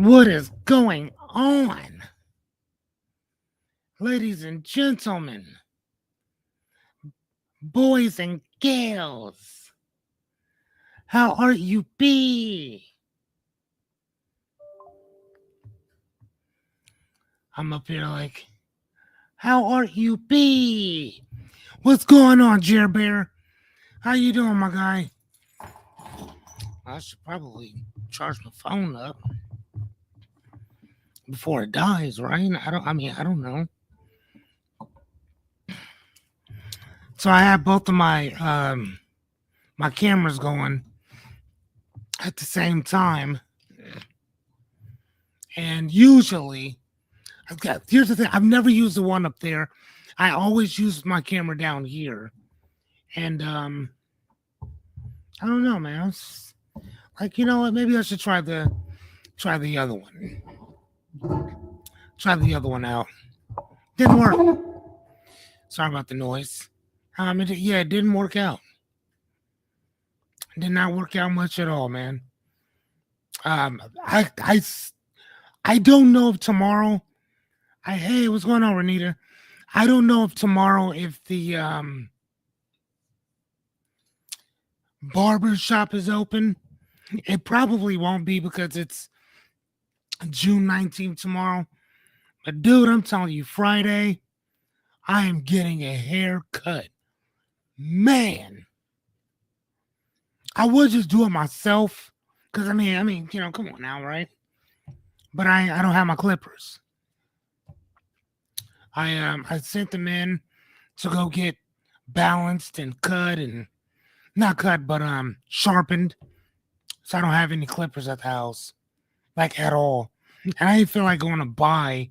What is going on? Ladies and gentlemen, boys and girls, how are you be? I'm up here like, how are you be? What's going on, Jer Bear? How you doing, my guy? I should probably charge my phone up before it dies, right? I don't know. So I have both of my cameras going at the same time. And usually, here's the thing: I've never used the one up there. I always use my camera down here, and I don't know, man. It's like, you know what? Maybe I should try the other one. Try the other one out. Didn't work. Sorry about the noise. It didn't work out. It did not work out much at all, man. Um, I, I, I don't know if tomorrow. Hey, what's going on, Renita? I don't know if tomorrow, if the barber shop is open. It probably won't be because it's June 19th tomorrow. But dude, I'm telling you, Friday, I am getting a haircut. Man, I would just do it myself. Cause come on now, right? But I don't have my clippers. I sent them in to go get balanced and cut and not cut, but sharpened. So I don't have any clippers at the house, like at all. And I didn't feel like going to buy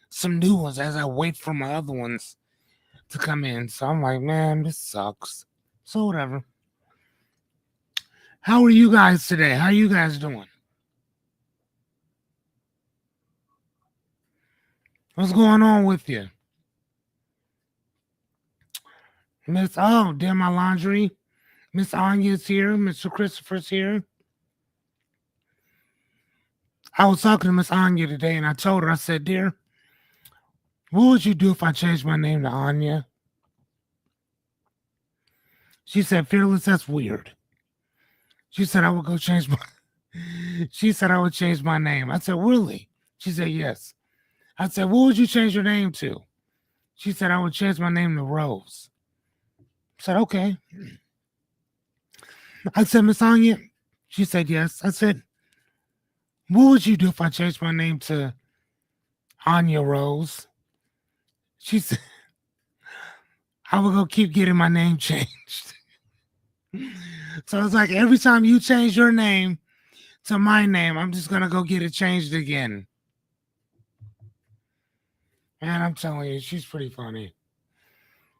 some new ones as I wait for my other ones to come in. So I'm like, man, this sucks. So whatever. How are you guys today? How are you guys doing? What's going on with you? Did my laundry. Miss Anya's here. Mr. Christopher's here. I was talking to Miss Anya today and I told her, I said, dear, what would you do if I changed my name to Anya? She said, Fearless, that's weird. She said I would go change my She said I would change my name. I said, really? She said, yes. I said, what would you change your name to? She said, I would change my name to Rose. I said, okay. I said, Miss Anya? She said, yes. I said, what would you do if I changed my name to Anya Rose? She said, I would go keep getting my name changed. So it's like every time you change your name to my name, I'm just going to go get it changed again. Man, I'm telling you, she's pretty funny.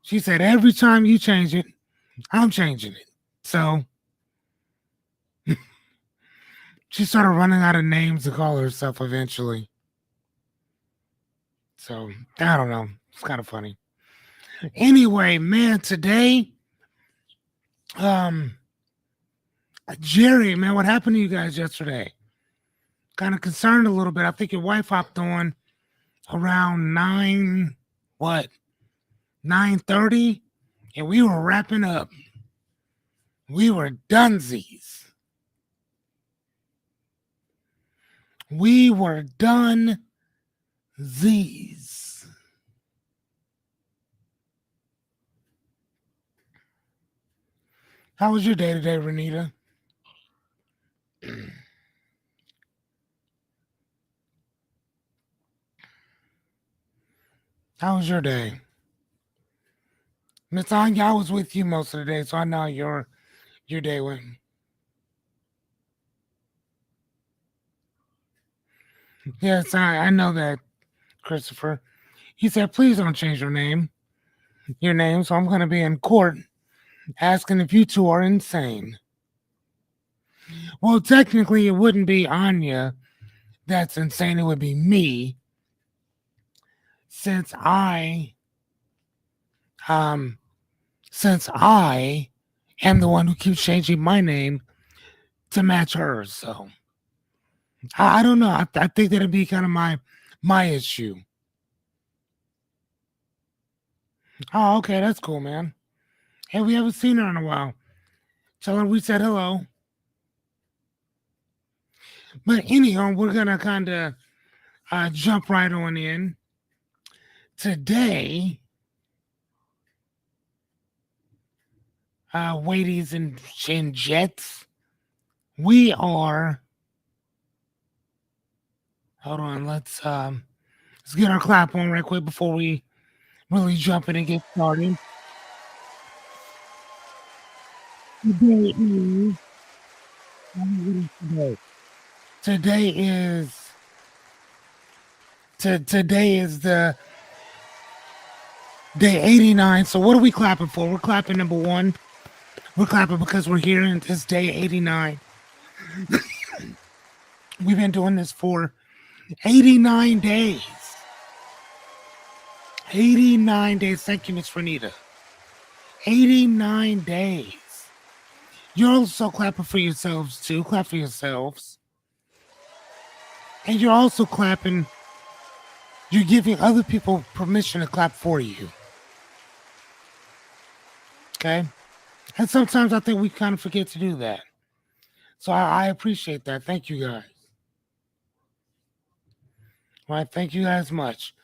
She said, every time you change it, I'm changing it. So she started running out of names to call herself eventually. So I don't know. It's kind of funny. Anyway, man, today, Jerry, man, what happened to you guys yesterday? Kind of concerned a little bit. I think your wife hopped on around 9:30, and we were wrapping up. We were dunesies. We were done these. How was your day today, Renita? How was your day? Miss Anya, I was with you most of the day, so I know your day went. Yes, I know that, Christopher. He said, please don't change your name. So I'm going to be in court asking if you two are insane. Well, technically, it wouldn't be Anya that's insane. It would be me, since um, I am the one who keeps changing my name to match hers. So I don't know. I think that'd be kind of my issue. Oh, okay, that's cool, man. Hey, we haven't seen her in a while. Tell her we said hello. But anyhow, we're gonna kind of jump right on in today. Ladies and jets, we are. Hold on, let's get our clap on right quick before we really jump in and get started. Today is today. Today is today is the day 89. So what are we clapping for? We're clapping number one. We're clapping because we're here in this day 89. We've been doing this for 89 days. 89 days. Thank you, Miss Renita. 89 days. You're also clapping for yourselves too. Clap for yourselves. And you're also clapping. You're giving other people permission to clap for you. Okay? And sometimes I think we kind of forget to do that. So I appreciate that. Thank you guys. All right. Thank you guys much.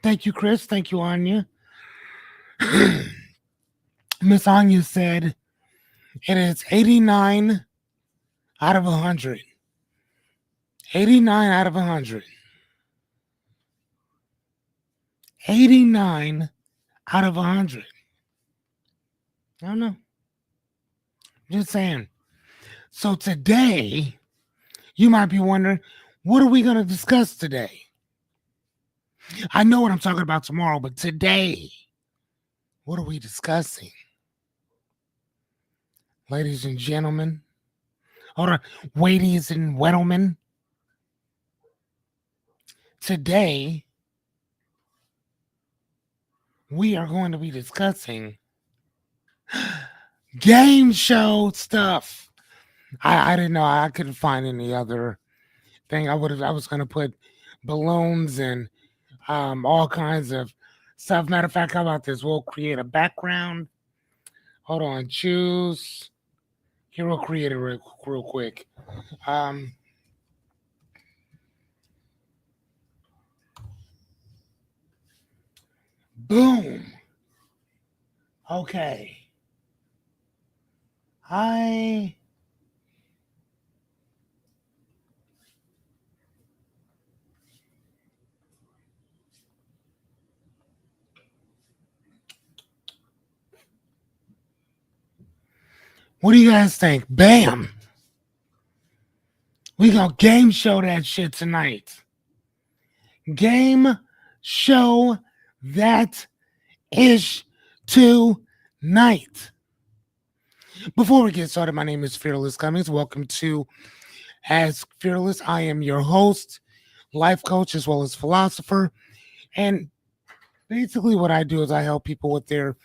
Thank you, Chris. Thank you, Anya. Miss Anya said it is 89 out of 100. 89 out of 100. 89 out of 100. I don't know. Just saying. So today, you might be wondering, what are we going to discuss today? I know what I'm talking about tomorrow, but today, what are we discussing? Ladies and gentlemen, hold on, ladies and gentlemen, today, we are going to be discussing game show stuff. I didn't know, I couldn't find any other thing. I was gonna put balloons and all kinds of stuff. Matter of fact, how about this? We'll create a background. Hold on, choose. Here we'll create it real quick. Um, Boom. Okay. I What do you guys think? Bam. We gonna game show that shit tonight. Game show that ish tonight. Before we get started, my name is Fearless Cummings. Welcome to As Fearless. I am your host, life coach, as well as philosopher. And basically, what I do is I help people with their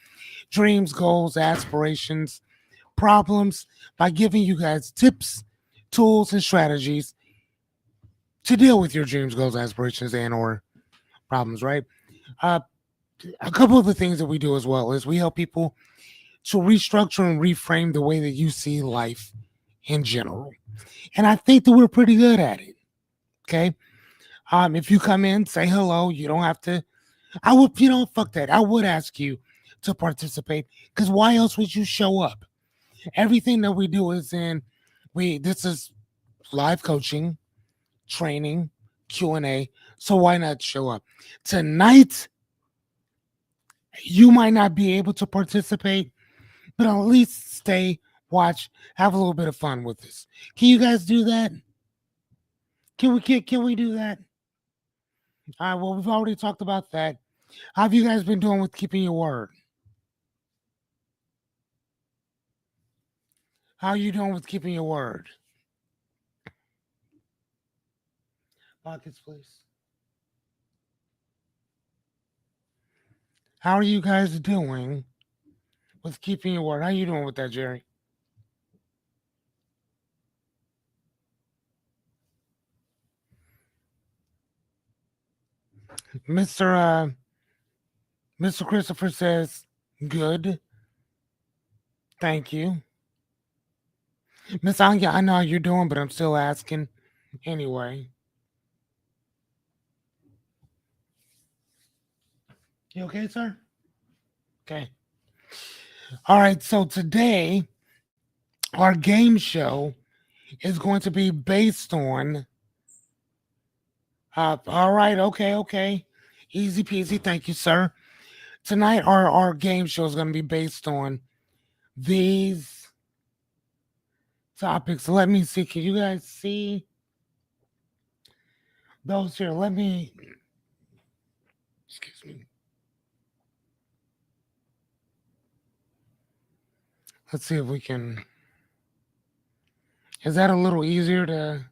dreams, goals, aspirations, problems by giving you guys tips, tools, and strategies to deal with your dreams, goals, aspirations, and or problems, right? Uh, a couple of the things that we do as well is we help people to restructure and reframe the way that you see life in general. And I think that we're pretty good at it. Okay. If you come in, say hello. You don't have to. I would, fuck that. I would ask you to participate because why else would you show up? Everything that we do is this is live coaching, training, Q&A. So why not show up? Tonight, you might not be able to participate, but at least stay, watch, have a little bit of fun with this. Can you guys do that? Can we do that? All right, well, we've already talked about that. How have you guys been doing with keeping your word? How are you doing with keeping your word? Pockets, please. How are you guys doing with keeping your word? How are you doing with that, Jerry? Mr. Mr. Christopher says, good. Thank you. Miss Anya, I know how you're doing, but I'm still asking anyway. You okay, sir? Okay. All right. So today, our game show is going to be based on. All right. Okay. Okay. Easy peasy. Thank you, sir. Tonight, our game show is going to be based on these topics. Let me see. Can you guys see those here? Let me. Excuse me. Let's see if we can. Is that a little easier to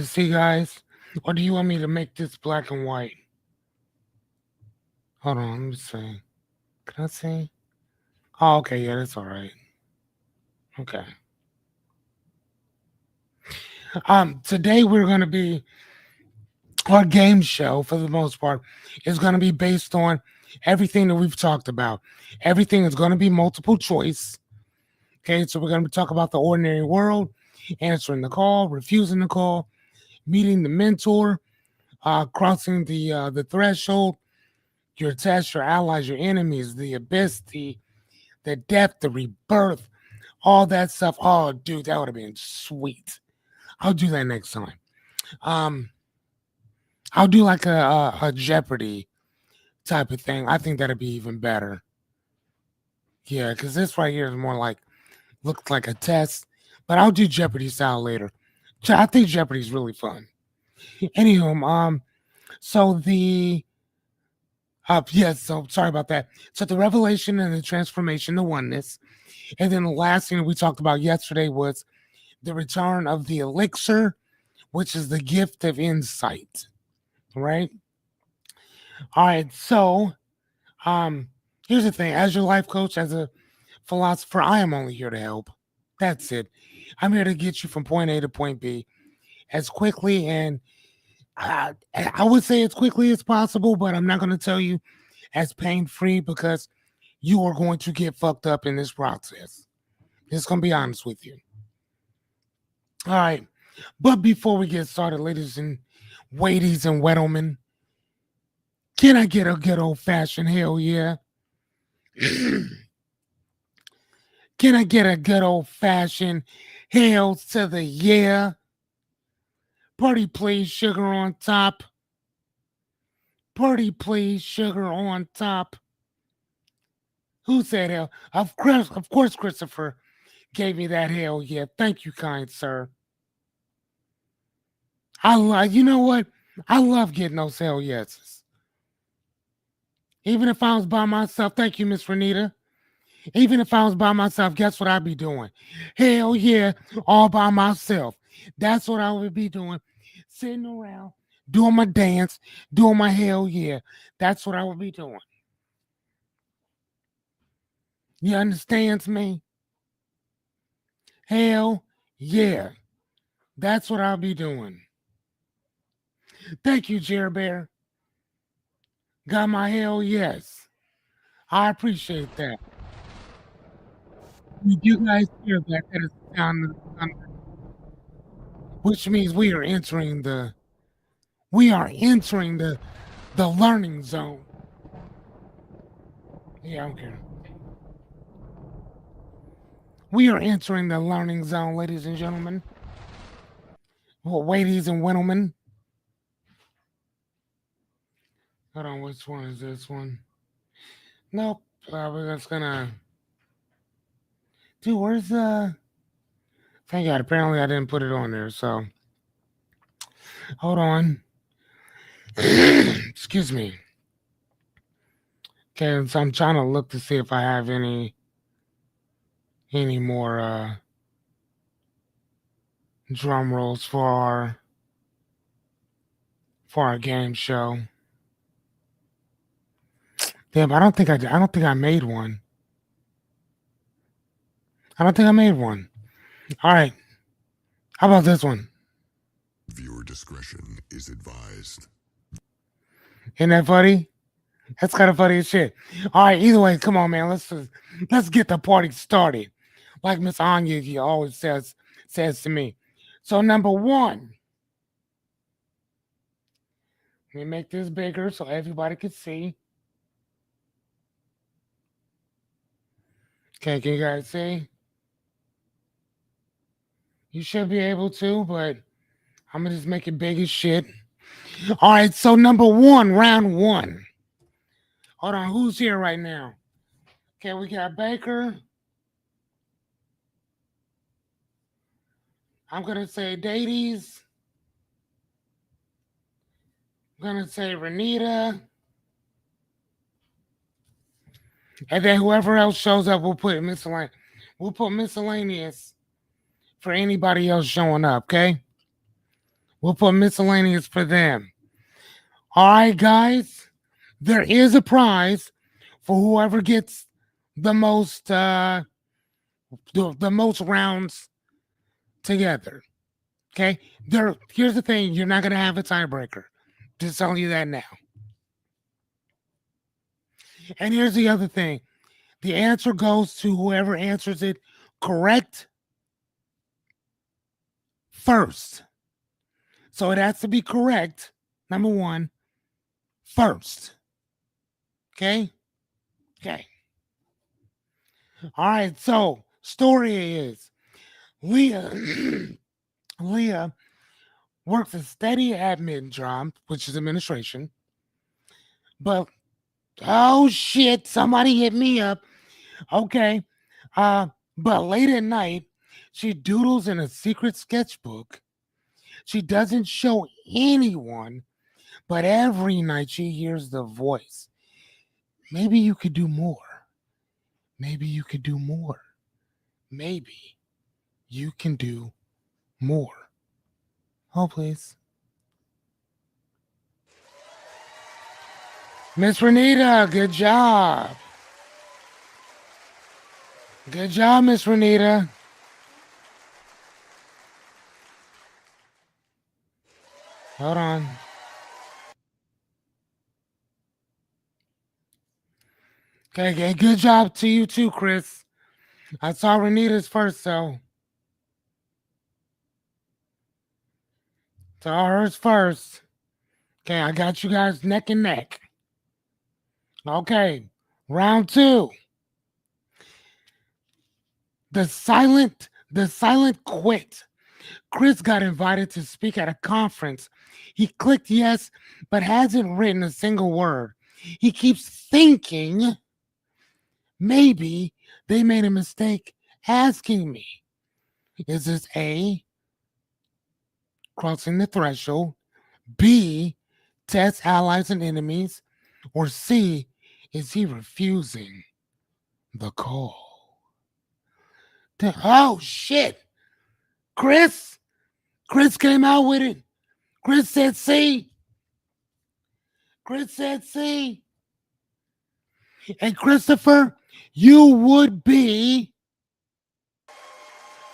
see, guys? Or do you want me to make this black and white? Hold on, let me see. Can I see? Oh, okay, yeah, that's all right. Okay. Today we're gonna be our game show for the most part is gonna be based on everything that we've talked about. Everything is gonna be multiple choice. Okay, so we're gonna talk about the ordinary world, answering the call, refusing the call, meeting the mentor, crossing the threshold, your test, your allies, your enemies, the abyss, the death, the rebirth, all that stuff. Oh, dude, that would have been sweet. I'll do that next time. Um, I'll do like a Jeopardy type of thing. I think that'd be even better. Yeah, because this right here is more like looks like a test, but I'll do Jeopardy style later. I think Jeopardy's really fun. Anywho, so the yes, so sorry about that. So the revelation and the transformation, the oneness, and then the last thing we talked about yesterday was the return of the elixir, which is the gift of insight. Right? All right. So here's the thing. As your life coach, as a philosopher, I am only here to help. That's it. I'm here to get you from point A to point B as quickly and I would say as quickly as possible, but I'm not going to tell you as pain free because you are going to get fucked up in this process. Just going to be honest with you. All right. But before we get started, ladies and weighties and wetlemen, can I get a good old fashioned hell yeah? Can I get a good old fashioned hell to the yeah? Party please, sugar on top. Party please, sugar on top. Who said hell? Of course, Christopher gave me that hell yeah. Thank you, kind sir. You know what? I love getting those hell yeses. Even if I was by myself, thank you, Miss Renita. Even if I was by myself, guess what I'd be doing? Hell yeah, all by myself. That's what I would be doing. Sitting around, doing my dance, doing my hell yeah. That's what I would be doing. You understands me? Hell yeah. That's what I'll be doing. Thank you, Jerry Bear. Got my hell yes. I appreciate that. Did you guys hear that? That is the sound of the thunder, which means we are entering the learning zone. Yeah, I don't care. We are entering the learning zone, ladies and gentlemen. Well, ladies and gentlemen. Hold on, which one is this one? Nope. We're just gonna. Dude, where's the? Thank God. Apparently, I didn't put it on there. So, hold on. Excuse me. Okay, so I'm trying to look to see if I have any more drum rolls for our game show. Damn, I don't think I made one. I don't think I made one. All right. How about this one? Isn't that funny? That's kind of funny as shit. All right, either way, come on, man. Let's get the party started. Like Miss Anya always says to me. So number one, let me make this bigger so everybody can see. Okay, can you guys see? You should be able to, but I'm gonna just make it big as shit. All right, so number one, round one. Hold on, who's here right now? Okay, we got Baker. I'm gonna say Dades. I'm gonna say Renita. And then whoever else shows up, we'll put miscellaneous. We'll put miscellaneous for anybody else showing up, okay? We'll put miscellaneous for them. All right, guys. There is a prize for whoever gets the most the most rounds together. Okay? Here's the thing, you're not gonna have a tiebreaker. Just telling you that now. And here's the other thing. The answer goes to whoever answers it correct first. So it has to be correct, number one, first. Okay? Okay. All right, so story is Leah Leah works a steady admin job, which is administration. But oh shit, somebody hit me up. Okay. But late at night, she doodles in a secret sketchbook. She doesn't show anyone, but every night she hears the voice. Maybe you could do more. Maybe you could do more. Maybe you can do more. Oh, please. Miss Renita, good job. Good job, Miss Renita. Hold on. Okay, good job to you too, Chris. I saw Renita's first, so. Saw hers first. Okay, I got you guys neck and neck. Okay, round two. The silent quit. Chris got invited to speak at a conference. He clicked yes, but hasn't written a single word. He keeps thinking maybe they made a mistake asking me. Is this A, crossing the threshold, B, test allies and enemies, or C, is he refusing the call? Oh shit! Chris came out with it. Chris said C. Chris said C. And Christopher, you would be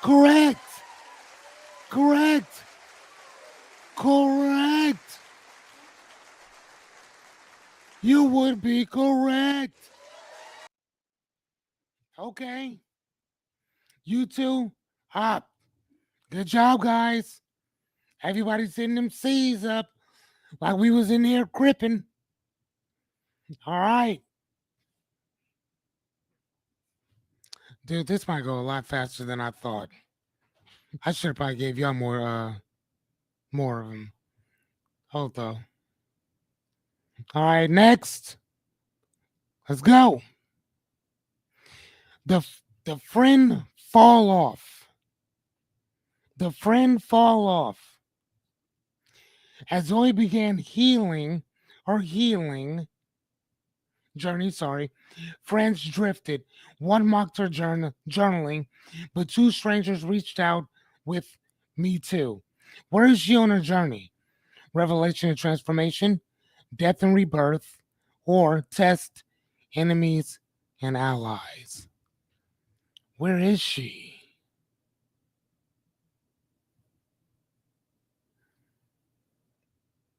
correct. Correct. Correct. You would be correct. Okay. You two, up. Good job, guys. Everybody's sending them C's up like we was in here gripping. All right. Dude, this might go a lot faster than I thought. I should have probably gave y'all more of them. Hold though. All right, next. Let's go. The friend fall off. The friend fall off. As Zoe began healing journey, friends drifted. One mocked her journaling, but two strangers reached out with me too. Where is she on her journey? Revelation and transformation, death and rebirth, or test, enemies, and allies. Where is she?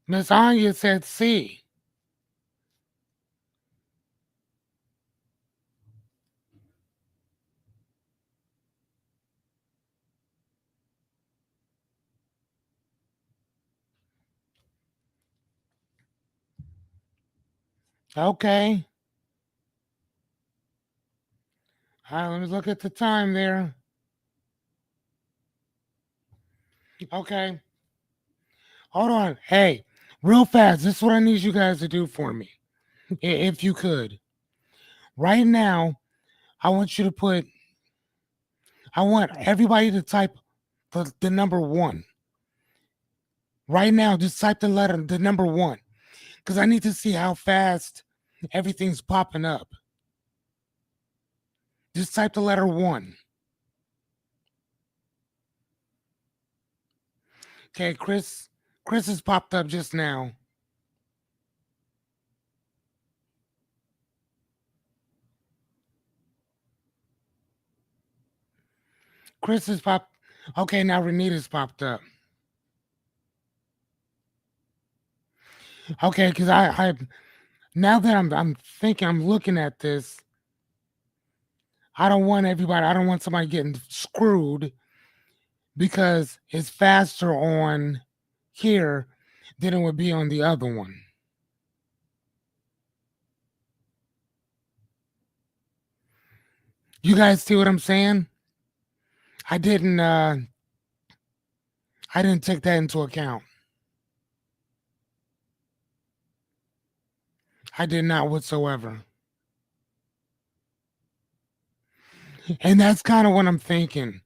Miss Anya said C. Okay. All right, let me look at the time there. Okay. Hold on. Hey, real fast. This is what I need you guys to do for me. If you could. Right now, I want you to put, I want everybody to type the number one. Right now, just type the number one. Because I need to see how fast everything's popping up. Just type the letter one. Okay, Chris has popped up just now. Chris has popped. Okay, now Renita's popped up. Okay, because I now that I'm thinking, I'm looking at this. I don't want everybody. I don't want somebody getting screwed because it's faster on here than it would be on the other one. You guys see what I'm saying? I didn't. I didn't take that into account. I did not whatsoever. And that's kind of what I'm thinking.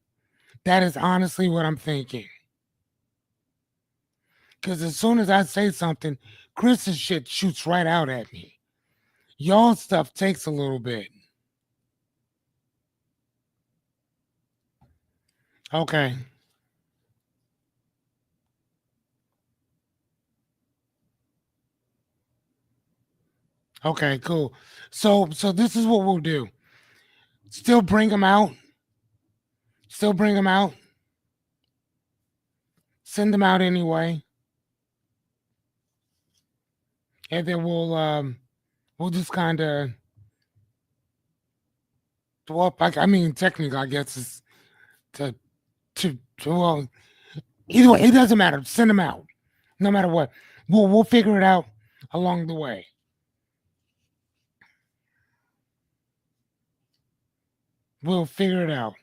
That is honestly what I'm thinking. Because as soon as I say something, Chris's shit shoots right out at me. Y'all stuff takes a little bit. Okay. Okay, cool. So this is what we'll do. Still bring them out. Still bring them out. Send them out anyway. And then we'll just kind of, well, I mean, technically, I guess it's to well, either way, it doesn't matter. Send them out, no matter what. We'll figure it out along the way. We'll figure it out.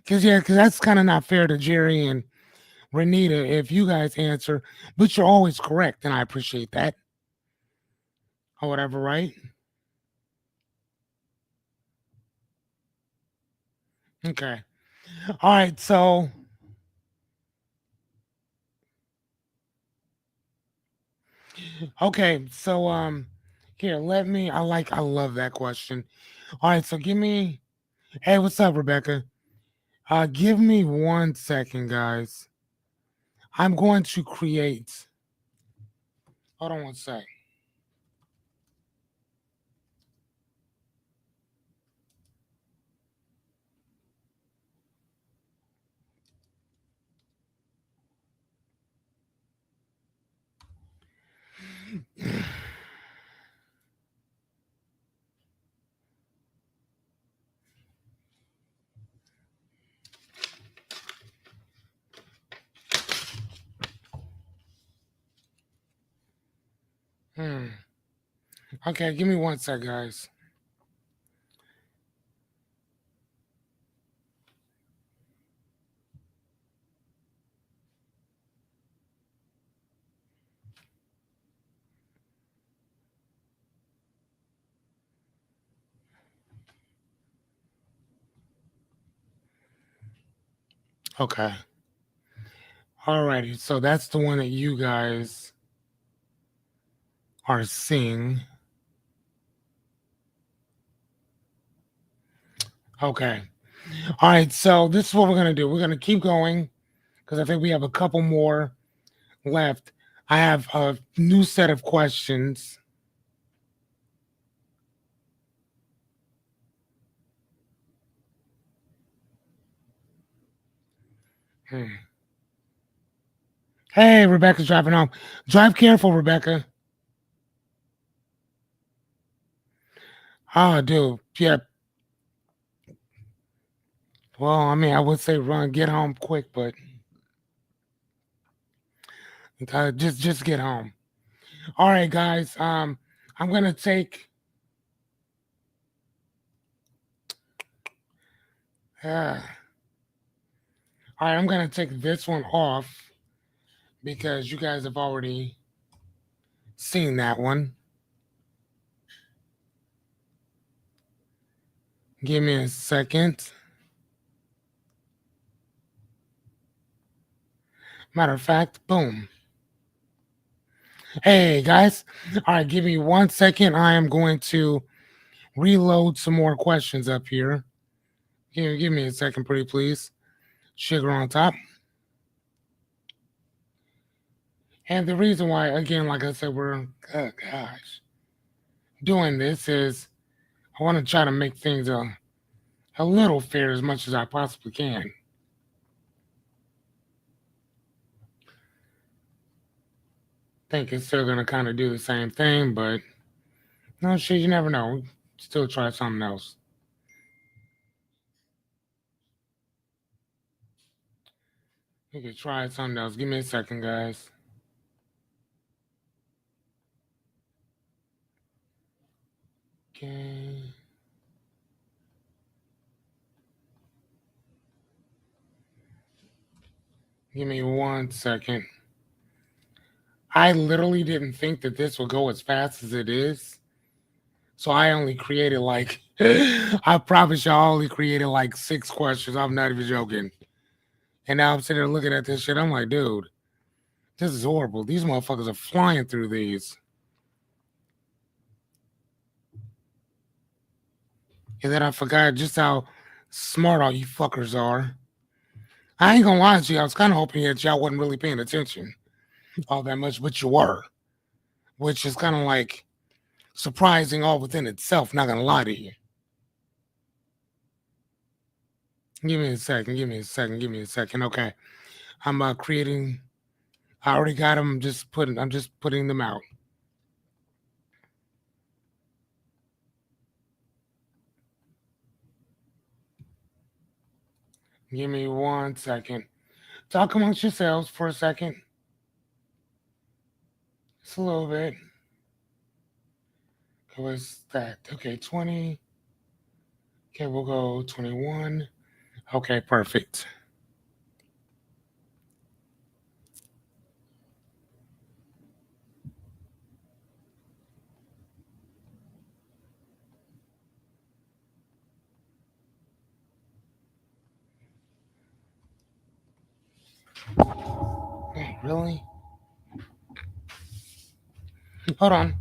Cause that's kind of not fair to Jerry and Renita if you guys answer, but you're always correct, and I appreciate that or whatever, right? Okay. All right. So okay. So here, let me. I love that question. All right. So give me. Hey, what's up, Rebecca? Give me 1 second, guys. I'm going to create. Hold on 1 sec. Hmm. Okay, give me 1 sec, guys. Okay. Alrighty. So that's the one that you guys are seeing. Okay. All right. So this is what we're gonna do. We're gonna keep going because I think we have a couple more left. I have a new set of questions. Hmm. Hey, Rebecca's driving home. Drive careful, Rebecca. Oh, dude. Yeah. Well, I mean, I would say run, get home quick, but just get home. All right, guys. I'm gonna take. Uh, all right, I'm gonna take this one off because you guys have already seen that one. Give me a second. Matter of fact, boom. Hey guys. All right, give me 1 second. I am going to reload some more questions up here. Here, give me a second, pretty please. Sugar on top. And the reason why, again, like I said, we're doing this is I want to try to make things a little fair as much as I possibly can. Think it's still gonna kind of do the same thing, but no shit, you never know. Still try something else. You could try something else. Give me a second, guys. Okay. Give me 1 second. I literally didn't think that this would go as fast as it is. So I only created like, I promise you, I only created like 6 questions. I'm not even joking. And now I'm sitting there looking at this shit. I'm like, dude, this is horrible. These motherfuckers are flying through these. And then I forgot just how smart all you fuckers are. I ain't gonna lie to you. I was kind of hoping that y'all wasn't really paying attention all that much, but you were, which is kind of like surprising all within itself. Not gonna lie to you. Give me a second. Give me a second. Give me a second. Okay, I'm creating. I already got them. Just putting. I'm just putting them out. Give me 1 second. Talk amongst yourselves for a second. Just a little bit. What's that? Okay, 20. Okay, we'll go 21. Okay, perfect. Hey, really? Hold on.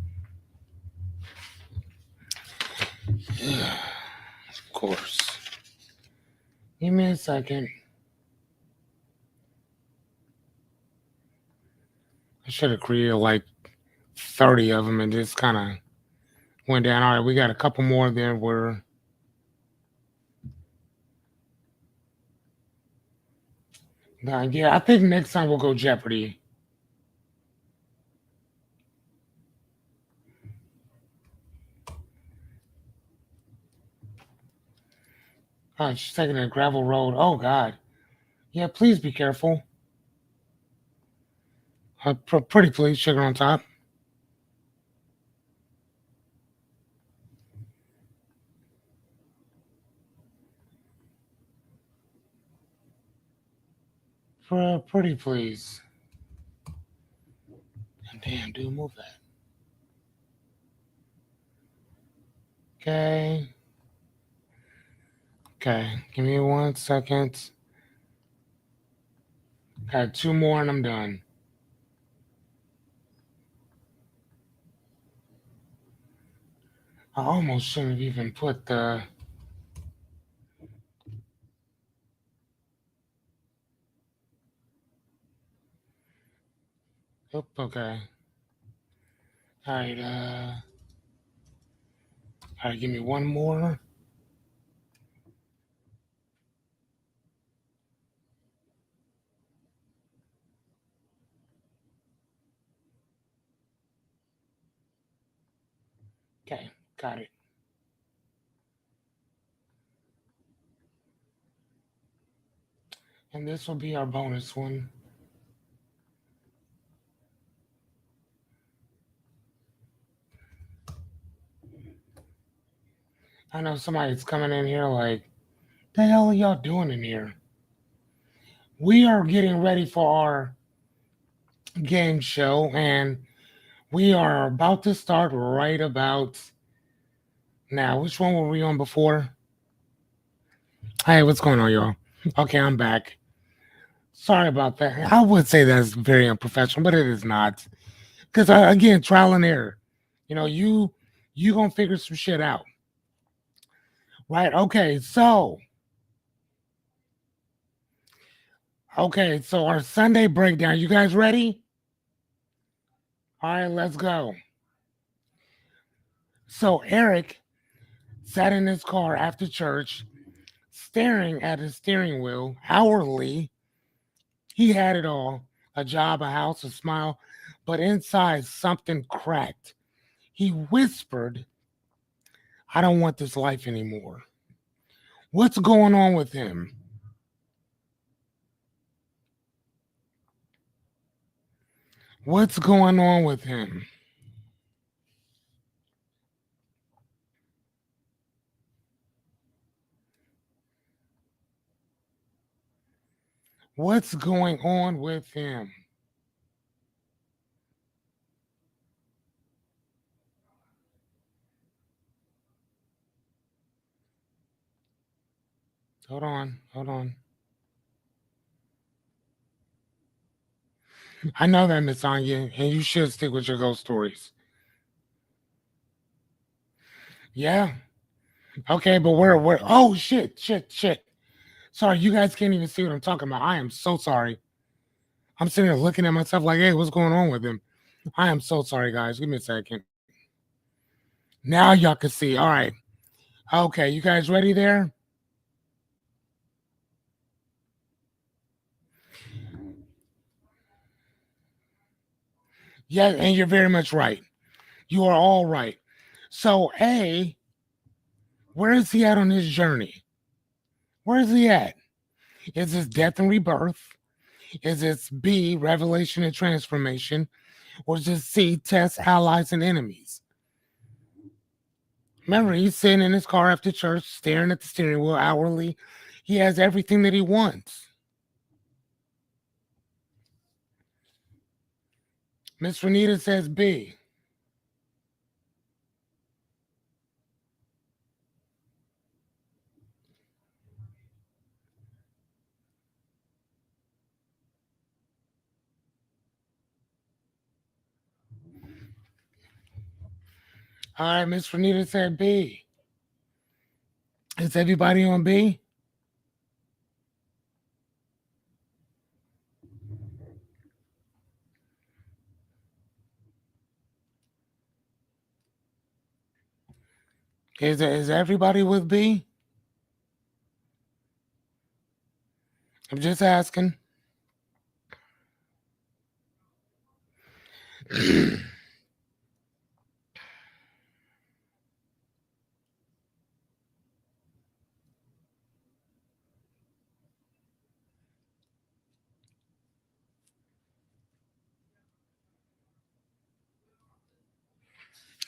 Of course. Give me a second. I should have created like 30 of them and just kind of went down. All right, we got a couple more there where. Yeah, I think next time we'll go Jeopardy. Oh, she's taking a gravel road. Oh, God. Yeah, please be careful. Pretty please, sugar on top. Pretty please. Damn, dude, move that. Okay. Okay, give me 1 second. Got 2 more and I'm done. I almost shouldn't have even put the. Oop, okay. All right, all right, give me one more. Okay, got it. And this will be our bonus one. I know somebody's coming in here like, the hell are y'all doing in here? We are getting ready for our game show, and we are about to start right about now. Which one were we on before? Hey, what's going on, y'all? Okay, I'm back. Sorry about that. I would say that's very unprofessional, but it is not. Because again, trial and error. You gonna figure some shit out, right? Okay, so our Sunday breakdown. You guys ready? All right, let's go. So Eric sat in his car after church, staring at his steering wheel hourly. He had it all: a job, a house, a smile, but inside something cracked. He whispered, I don't want this life anymore. What's going on with him? What's going on with him? What's going on with him? Hold on, hold on. I know that, Miss Anya, and you should stick with your ghost stories. Yeah. Okay, but where oh shit. Sorry, you guys can't even see what I'm talking about. I am so sorry. I'm sitting there looking at myself like, hey, what's going on with him? I am so sorry, guys. Give me a second. Now y'all can see. All right. Okay, you guys ready there? Yeah, and you're very much right. You are all right. So, A, where is he at on his journey? Where is he at? Is this death and rebirth? Is this B, revelation and transformation? Or is this C, test allies and enemies? Remember, he's sitting in his car after church, staring at the steering wheel hourly. He has everything that he wants. Miss Renita says B. All right, Miss Renita said B. Is everybody on B? Is everybody with B? I'm just asking.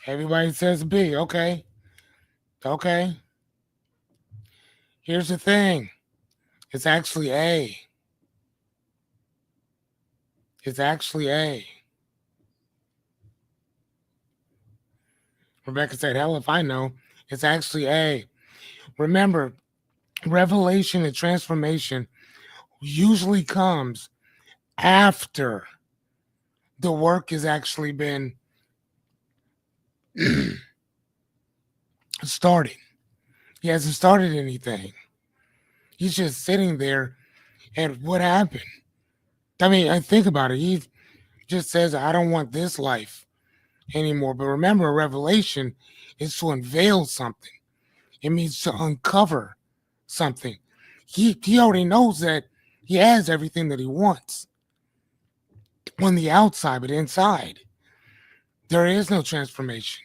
Everybody says B. Okay. Okay. Here's the thing. It's actually A. It's actually A. Rebecca said, hell if I know. It's actually A. Remember, revelation and transformation usually comes after the work has actually been started. He hasn't started anything. He's just sitting there. And what happened? I mean, I think about it. He just says, I don't want this life anymore. But remember, a revelation is to unveil something. It means to uncover something. He already knows that he has everything that he wants on the outside, but inside, there is no transformation.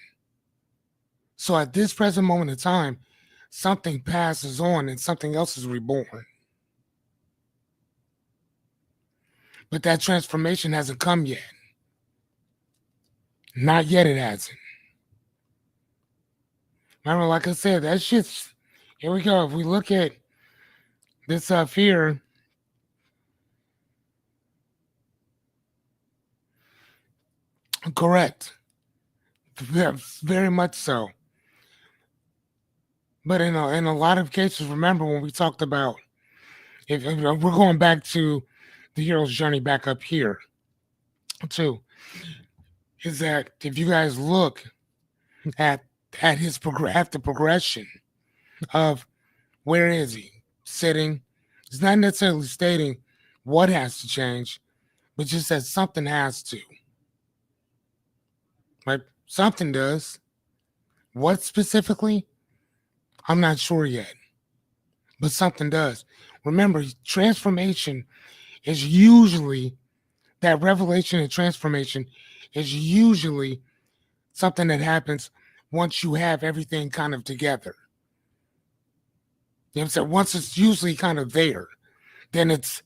So at this present moment in time, something passes on and something else is reborn. But that transformation hasn't come yet. Not yet, it hasn't. Remember, like I said, that shit's. Here we go. If we look at this fear, correct. Very much so. But in a lot of cases, remember when we talked about, if we're going back to the hero's journey back up here, too, is that if you guys look at at the progression of where is he sitting, it's not necessarily stating what has to change, but just that something has to. Right? Something does. What specifically? I'm not sure yet, but something does. Remember, transformation is usually that revelation and transformation is usually something that happens once you have everything kind of together. You know what I'm saying? Once it's usually kind of there, then that's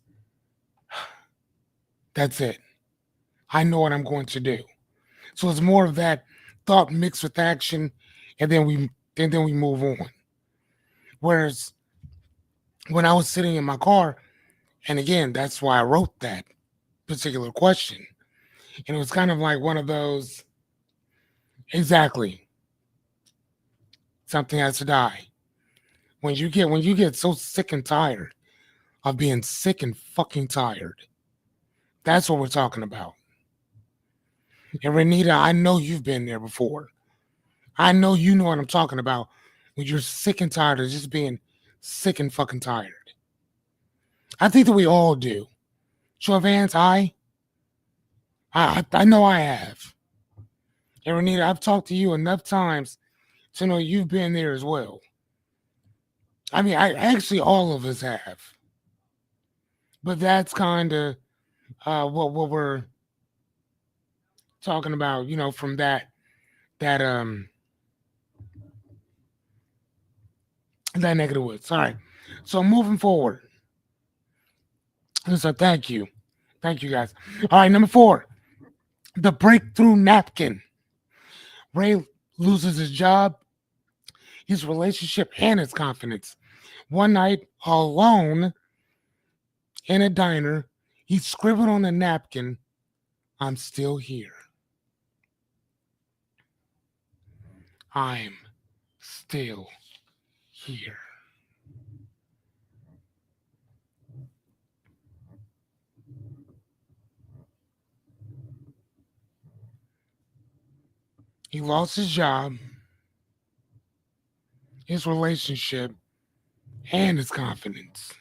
it. I know what I'm going to do. So it's more of that thought mixed with action, and then we move on. Whereas when I was sitting in my car, and again, that's why I wrote that particular question. And it was kind of like one of those, exactly, something has to die. When you get so sick and tired of being sick and fucking tired, that's what we're talking about. And Renita, I know you've been there before. I know you know what I'm talking about when you're sick and tired of just being sick and fucking tired. I think that we all do. Show of hands, I know I have. And Renita, I've talked to you enough times to know you've been there as well. I mean, I actually all of us have. But that's kind of what we're talking about, from that that negative words. All right. So moving forward. So thank you. Thank you guys. All right, number 4, the breakthrough napkin. Ray loses his job, his relationship, and his confidence. One night, alone in a diner, he scribbled on a napkin, "I'm still here. I'm still here." He lost his job, his relationship, and his confidence.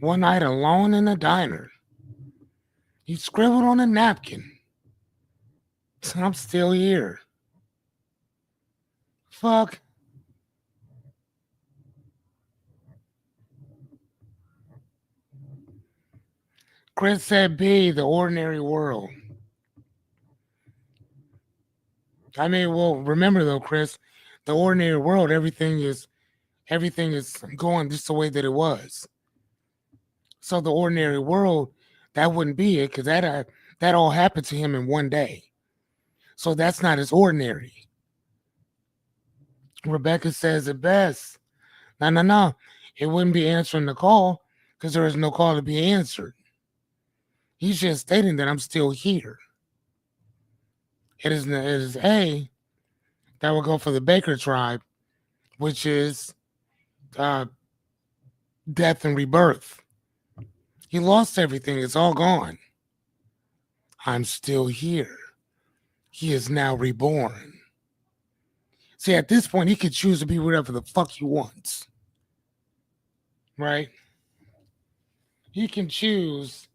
One night, alone in a diner, he scribbled on a napkin, "I'm still here." Fuck. Chris said B, the ordinary world. I mean, well, remember though, Chris, the ordinary world, everything is going just the way that it was. So the ordinary world, that wouldn't be it because that all happened to him in one day. So that's not as ordinary. Rebecca says it best. No, no, no. It wouldn't be answering the call because there is no call to be answered. He's just stating that I'm still here. It is A that will go for the Baker tribe, which is uh, death and rebirth. He lost everything. It's all gone. I'm still here. He is now reborn. See, at this point, he could choose to be whatever the fuck he wants. Right? He can choose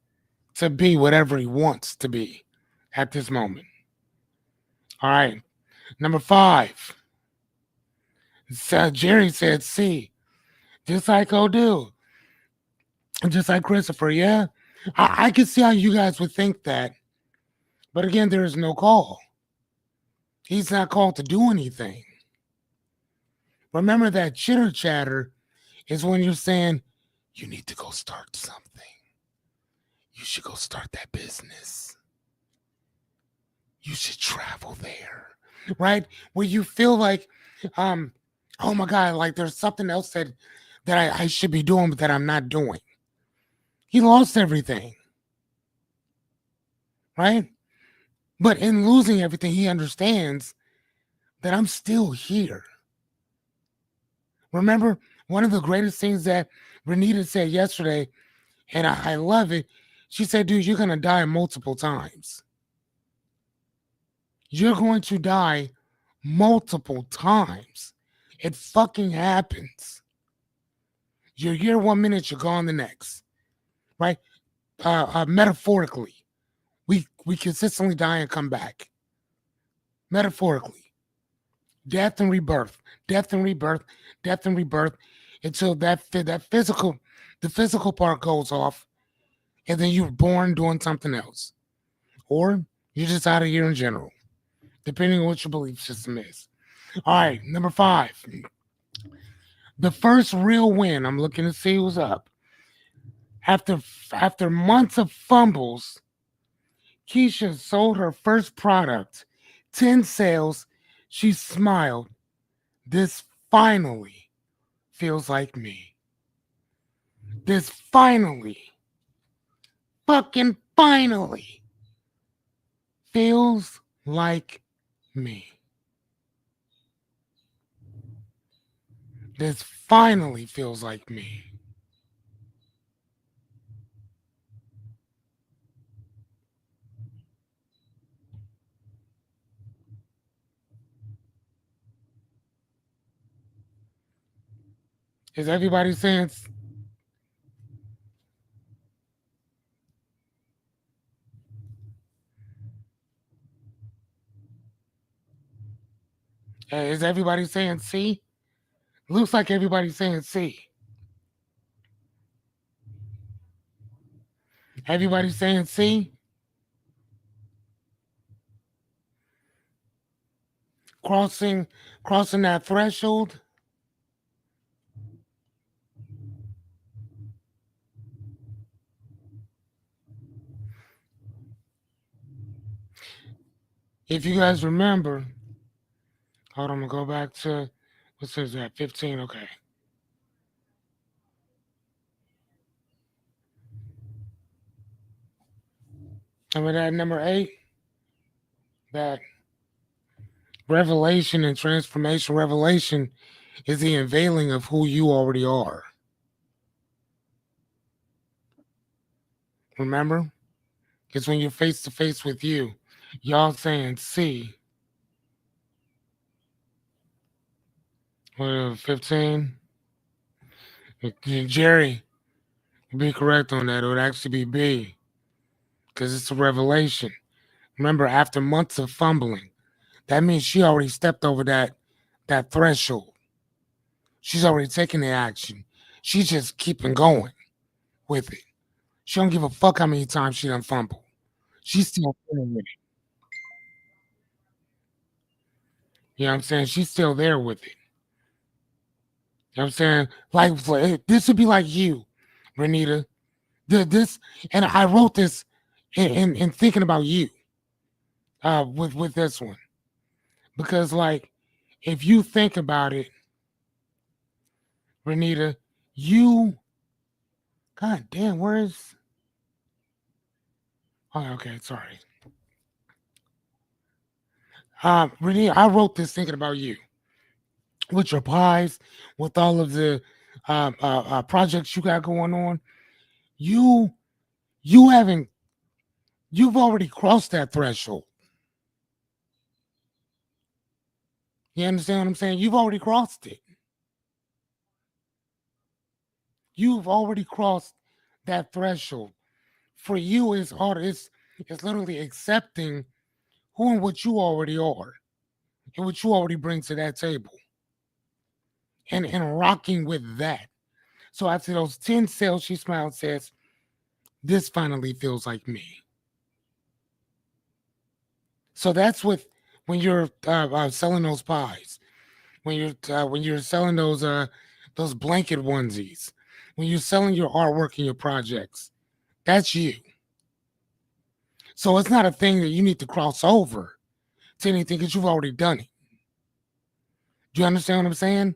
to be whatever he wants to be at this moment. All right. Number 5. Jerry said C. Just like Odell. Just like Christopher, yeah. I can see how you guys would think that. But again, there is no call. He's not called to do anything. Remember that chitter chatter is when you're saying, you need to go start something. You should go start that business. You should travel there. Right? Where you feel like, um, oh my God, like there's something else that I should be doing, but that I'm not doing. He lost everything. Right? But in losing everything, he understands that I'm still here. Remember, one of the greatest things that Renita said yesterday, and I love it. She said, dude, you're going to die multiple times. You're going to die multiple times. It fucking happens. You're here 1 minute, you're gone the next. Right? Metaphorically, we consistently die and come back. Metaphorically. Death and rebirth, death and rebirth, death and rebirth, until that the physical part goes off, and then you're born doing something else, or you're just out of here in general, depending on what your belief system is. All right, number 5, the first real win. I'm looking to see who's up. After months of fumbles, Keisha sold her first product, 10 sales. She smiled. This finally feels like me. This fucking finally feels like me. This finally feels like me. Is everybody saying? Is everybody saying C? Looks like everybody's saying C. Everybody's saying C. Crossing, crossing that threshold. If you guys remember, hold on, I'm gonna go back to what says that 15. Okay. Remember that number 8? That revelation and transformation. Revelation is the unveiling of who you already are. Remember? It's when you're face to face with you. Y'all saying C. What, 15? Jerry, be correct on that. It would actually be B. Because it's a revelation. Remember, after months of fumbling, that means she already stepped over that threshold. She's already taken the action. She's just keeping going with it. She don't give a fuck how many times she done fumble. She's still there with it. You know what I'm saying? She's still there with it. You know what I'm saying? Like this would be like you, Renita. This, and I wrote this in thinking about you with this one. Because like if you think about it, Renita, you, god damn, where is, oh, okay, sorry. Renita, I wrote this thinking about you with your pies, with all of the projects you got going on. You you haven't you've already crossed that threshold. You understand what I'm saying? You've already crossed it. You've already crossed that threshold. For you, it's literally accepting who and what you already are and what you already bring to that table, and rocking with that. So after those 10 sales, she smiled, says, this finally feels like me. So that's when you're selling those pies, when you're selling those blanket onesies, when you're selling your artwork and your projects. That's you. So it's not a thing that you need to cross over to anything because you've already done it. Do you understand what I'm saying?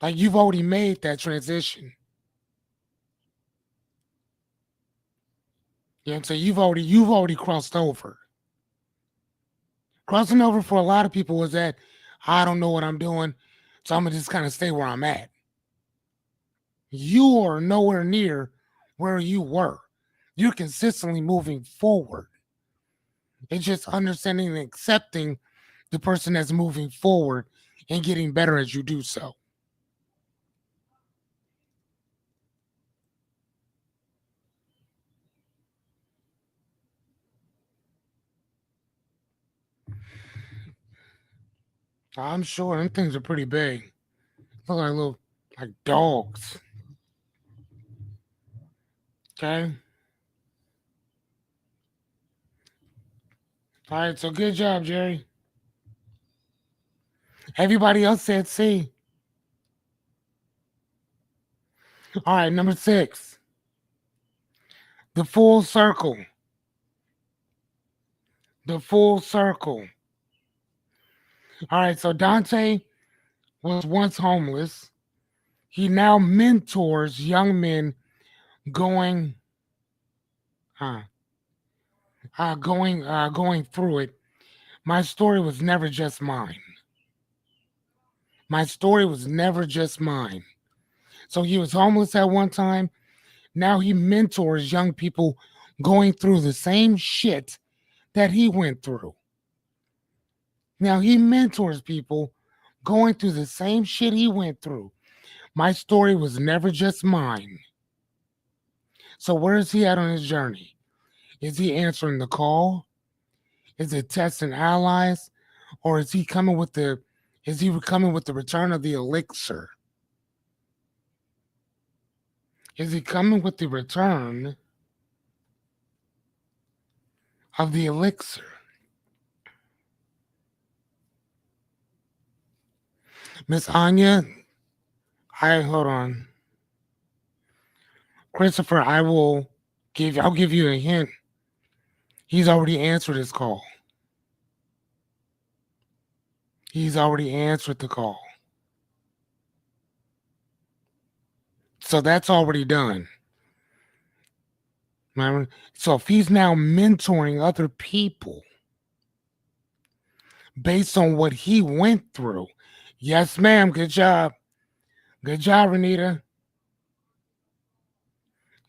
Like you've already made that transition. You know what I'm saying? You've already crossed over. Crossing over for a lot of people was that I don't know what I'm doing, so I'm gonna just kind of stay where I'm at. You are nowhere near where you were. You're consistently moving forward. It's just understanding and accepting the person that's moving forward and getting better as you do so. I'm sure them things are pretty big. Look like little like dogs. Okay. All right. So good job, Jerry. Everybody else said C. All right. Number 6, the full circle. The full circle. All right. So Dante was once homeless. He now mentors young men going, uh, going through it. My story was never just mine. My story was never just mine. So he was homeless at one time. Now he mentors young people going through the same shit that he went through. Now he mentors people going through the same shit he went through. My story was never just mine. So where is he at on his journey? Is he answering the call? Is it testing allies? Or is he coming with the return of the elixir? Is he coming with the return of the elixir? Miss Anya, I hold on. Christopher, I'll give you a hint. He's already answered his call. He's already answered the call. So that's already done. Remember? So if he's now mentoring other people based on what he went through, yes, ma'am, good job. Good job, Renita.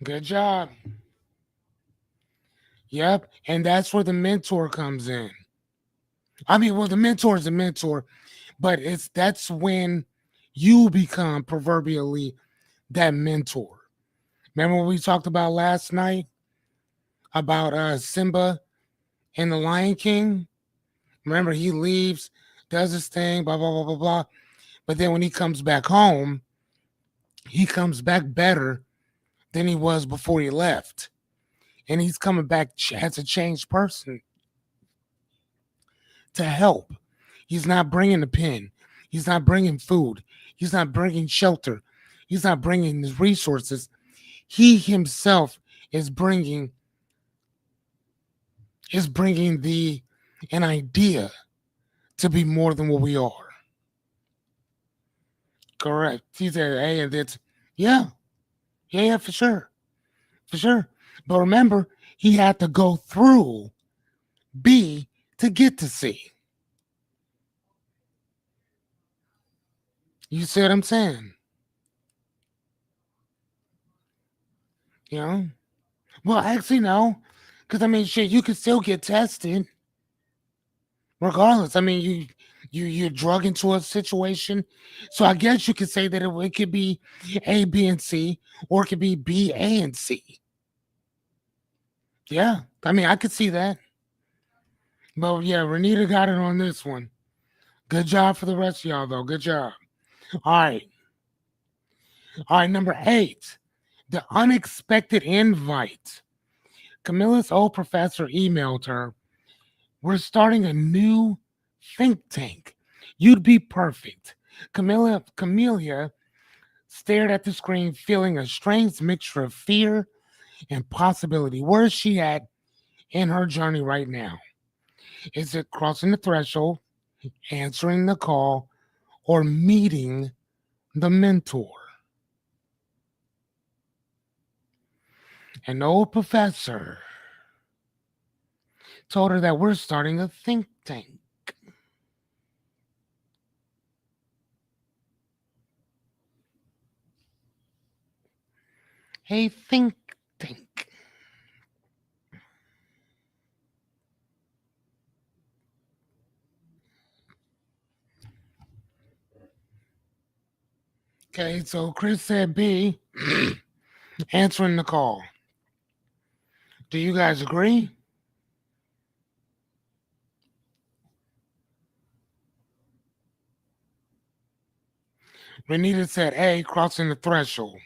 Good job. Yep. And that's where the mentor comes in. I mean, well, the mentor is a mentor, but that's when you become proverbially that mentor. Remember what we talked about last night about Simba and the Lion King? Remember, he leaves, does his thing, blah, blah, blah, blah, blah. But then when he comes back home, he comes back better than he was before he left. And he's coming back as a changed person to help. He's not bringing a pen. He's not bringing food. He's not bringing shelter. He's not bringing his resources. He himself is bringing the an idea to be more than what we are. Correct. He said, "Hey, and it's yeah, yeah, for sure, for sure." But remember, he had to go through B to get to C. You see what I'm saying? You know? Well, actually, no, because I mean, shit, you could still get tested regardless. I mean, you're drug into a situation, so I guess you could say that it could be A, B, and C, or it could be B, A, and C. Yeah, I mean, I could see that. But yeah, Renita got it on this one. Good job for the rest of y'all, though. Good job. All right. All right, number 8, the unexpected invite. Camilla's old professor emailed her. We're starting a new think tank. You'd be perfect. Camellia stared at the screen, feeling a strange mixture of fear and possibility. Where is she at in her journey right now? Is it crossing the threshold, answering the call, or meeting the mentor? An old professor told her that we're starting a think tank. A think tank. Okay, so Chris said B, answering the call. Do you guys agree? Renita said A, crossing the threshold.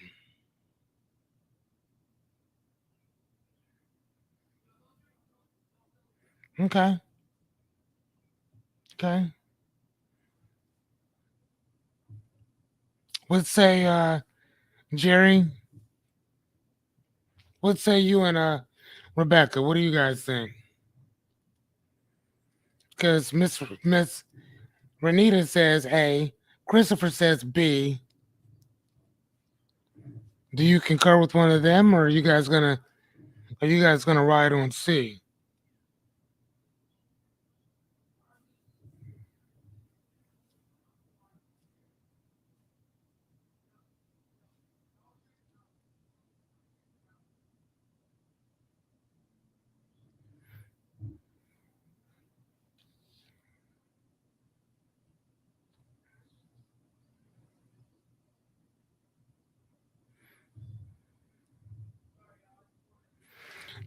Okay, okay. Let's say, Jerry, let's say you and Rebecca. What do you guys think? Because Miss Renita says A, Christopher says B. Do you concur with one of them, or are you guys gonna ride on C?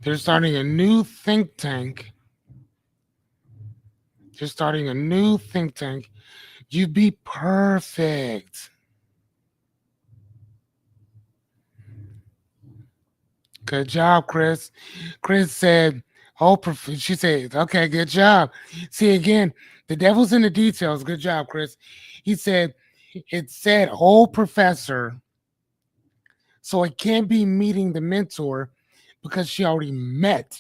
They're starting a new think tank. They're starting a new think tank. You'd be perfect. Good job, Chris. Chris said, "Oh, she said, okay, good job." See again, the devil's in the details. Good job, Chris. He said, "It said, oh, professor, so it can't be meeting the mentor because she already met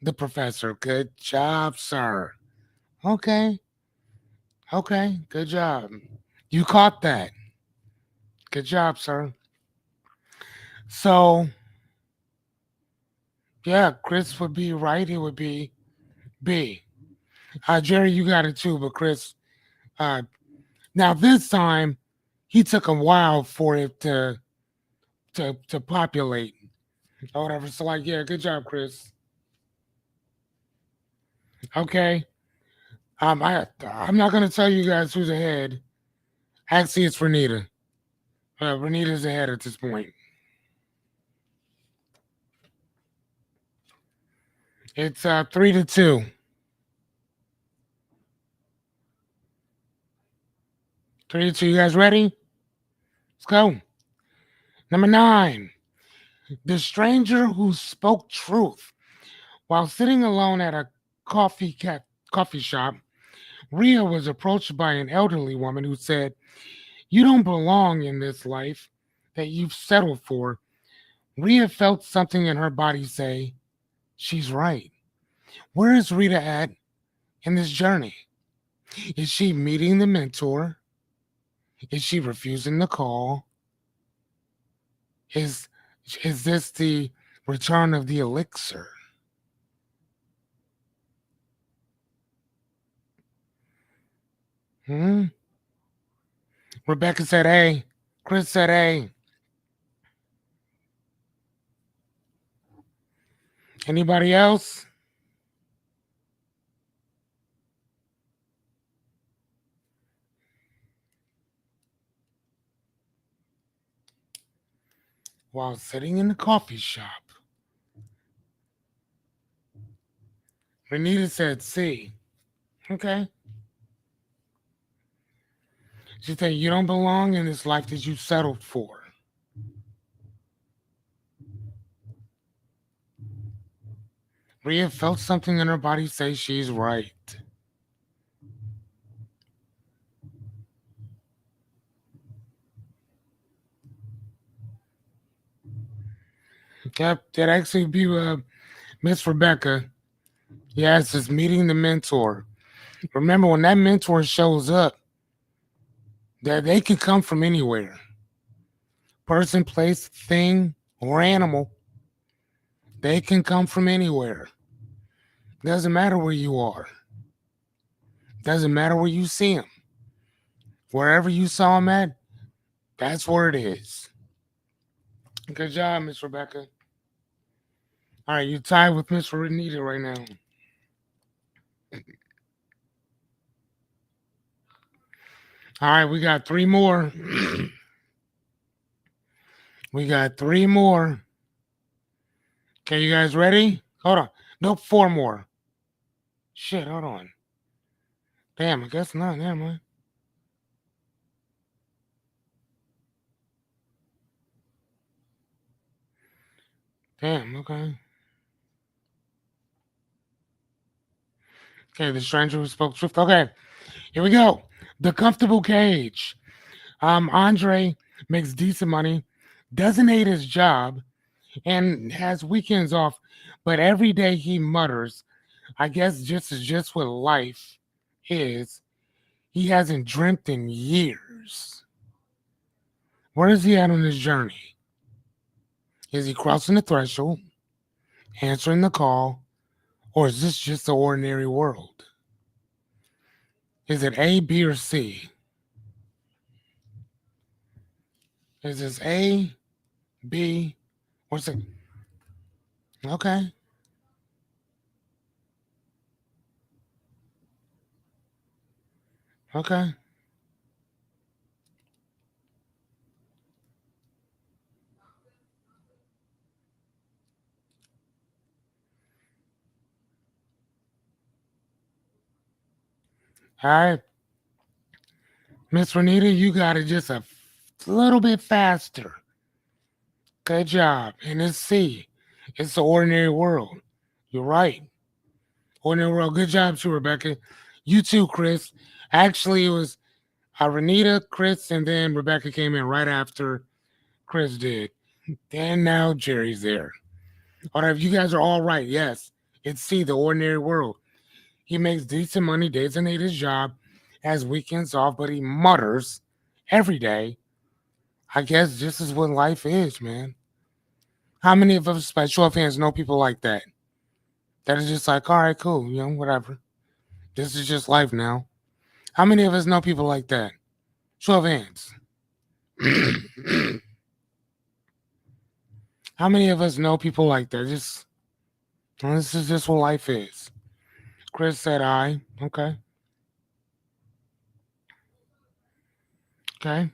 the professor." Good job, sir. Okay, okay, good job. You caught that. Good job, sir. So, yeah, Chris would be right. It would be B. Jerry, you got it too, but Chris, uh, now this time he took a while for it to populate or whatever. So like, yeah, good job, Chris. Okay. I'm not gonna tell you guys who's ahead. Actually, it's Renita. Renita's ahead at this point. It's 3-2. 3-2. You guys ready? Let's go. Number 9. The stranger who spoke truth while sitting alone at a coffee shop. Ria was approached by an elderly woman who said, "You don't belong in this life that you've settled for." Ria felt something in her body say, she's right. Where is Rita at in this journey? Is she meeting the mentor? Is she refusing the call? Is is this the return of the elixir? Hmm? Rebecca said A. Chris said A. Anybody else? While sitting in the coffee shop, Renita said C. Okay. She said, "You don't belong in this life that you settled for." Rhea felt something in her body say she's right. Yep, that actually be Miss Rebecca. Yes, it's meeting the mentor. Remember, when that mentor shows up, that they can come from anywhere. Person, place, thing, or animal. They can come from anywhere. Doesn't matter where you are. Doesn't matter where you see them. Wherever you saw them at, that's where it is. Good job, Miss Rebecca. All right, you tied with Miss Renita right now. All right, we got three more. We got three more. Okay, you guys ready? Hold on. Nope, four more. Shit, hold on. Damn, I guess not. Never mind. Damn, okay. Okay, the stranger who spoke truth. Okay, here we go. The comfortable cage. Andre makes decent money, doesn't hate his job, and has weekends off, but every day he mutters, I guess just what life is. He hasn't dreamt in years. Where is he at on his journey? Is he crossing the threshold, answering the call, or is this just the ordinary world? Is it A, B, or C? Is this A, B, or C? Okay, okay. All right, Miss Renita, you got it just a little bit faster. Good job. And it's C. It's the ordinary world. You're right. Ordinary world. Good job, too, Rebecca. You too, Chris. Actually, it was Renita, Chris, and then Rebecca came in right after Chris did. And now Jerry's there. All right, you guys are all right. Yes, it's C, the ordinary world. He makes decent money, doesn't hate his job, has weekends off, but he mutters every day. I guess this is what life is, man. How many of us, by show of hands, know people like that? That is just like, all right, cool, whatever. This is just life now. How many of us know people like that? Show of hands. How many of us know people like that? Just this is just what life is. Chris said I. Okay. Okay.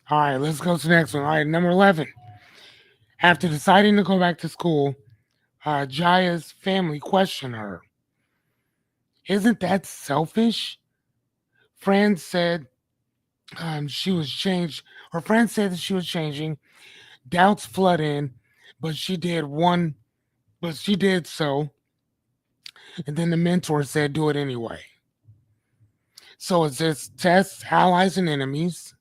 All right, let's go to the next one. All right, number 11. After deciding to go back to school, Jaya's family questioned her. Isn't that selfish? Fran said she was changed. Her friend said that she was changing. Doubts flood in, but she did so. And then the mentor said, do it anyway. So it says tests, allies, and enemies,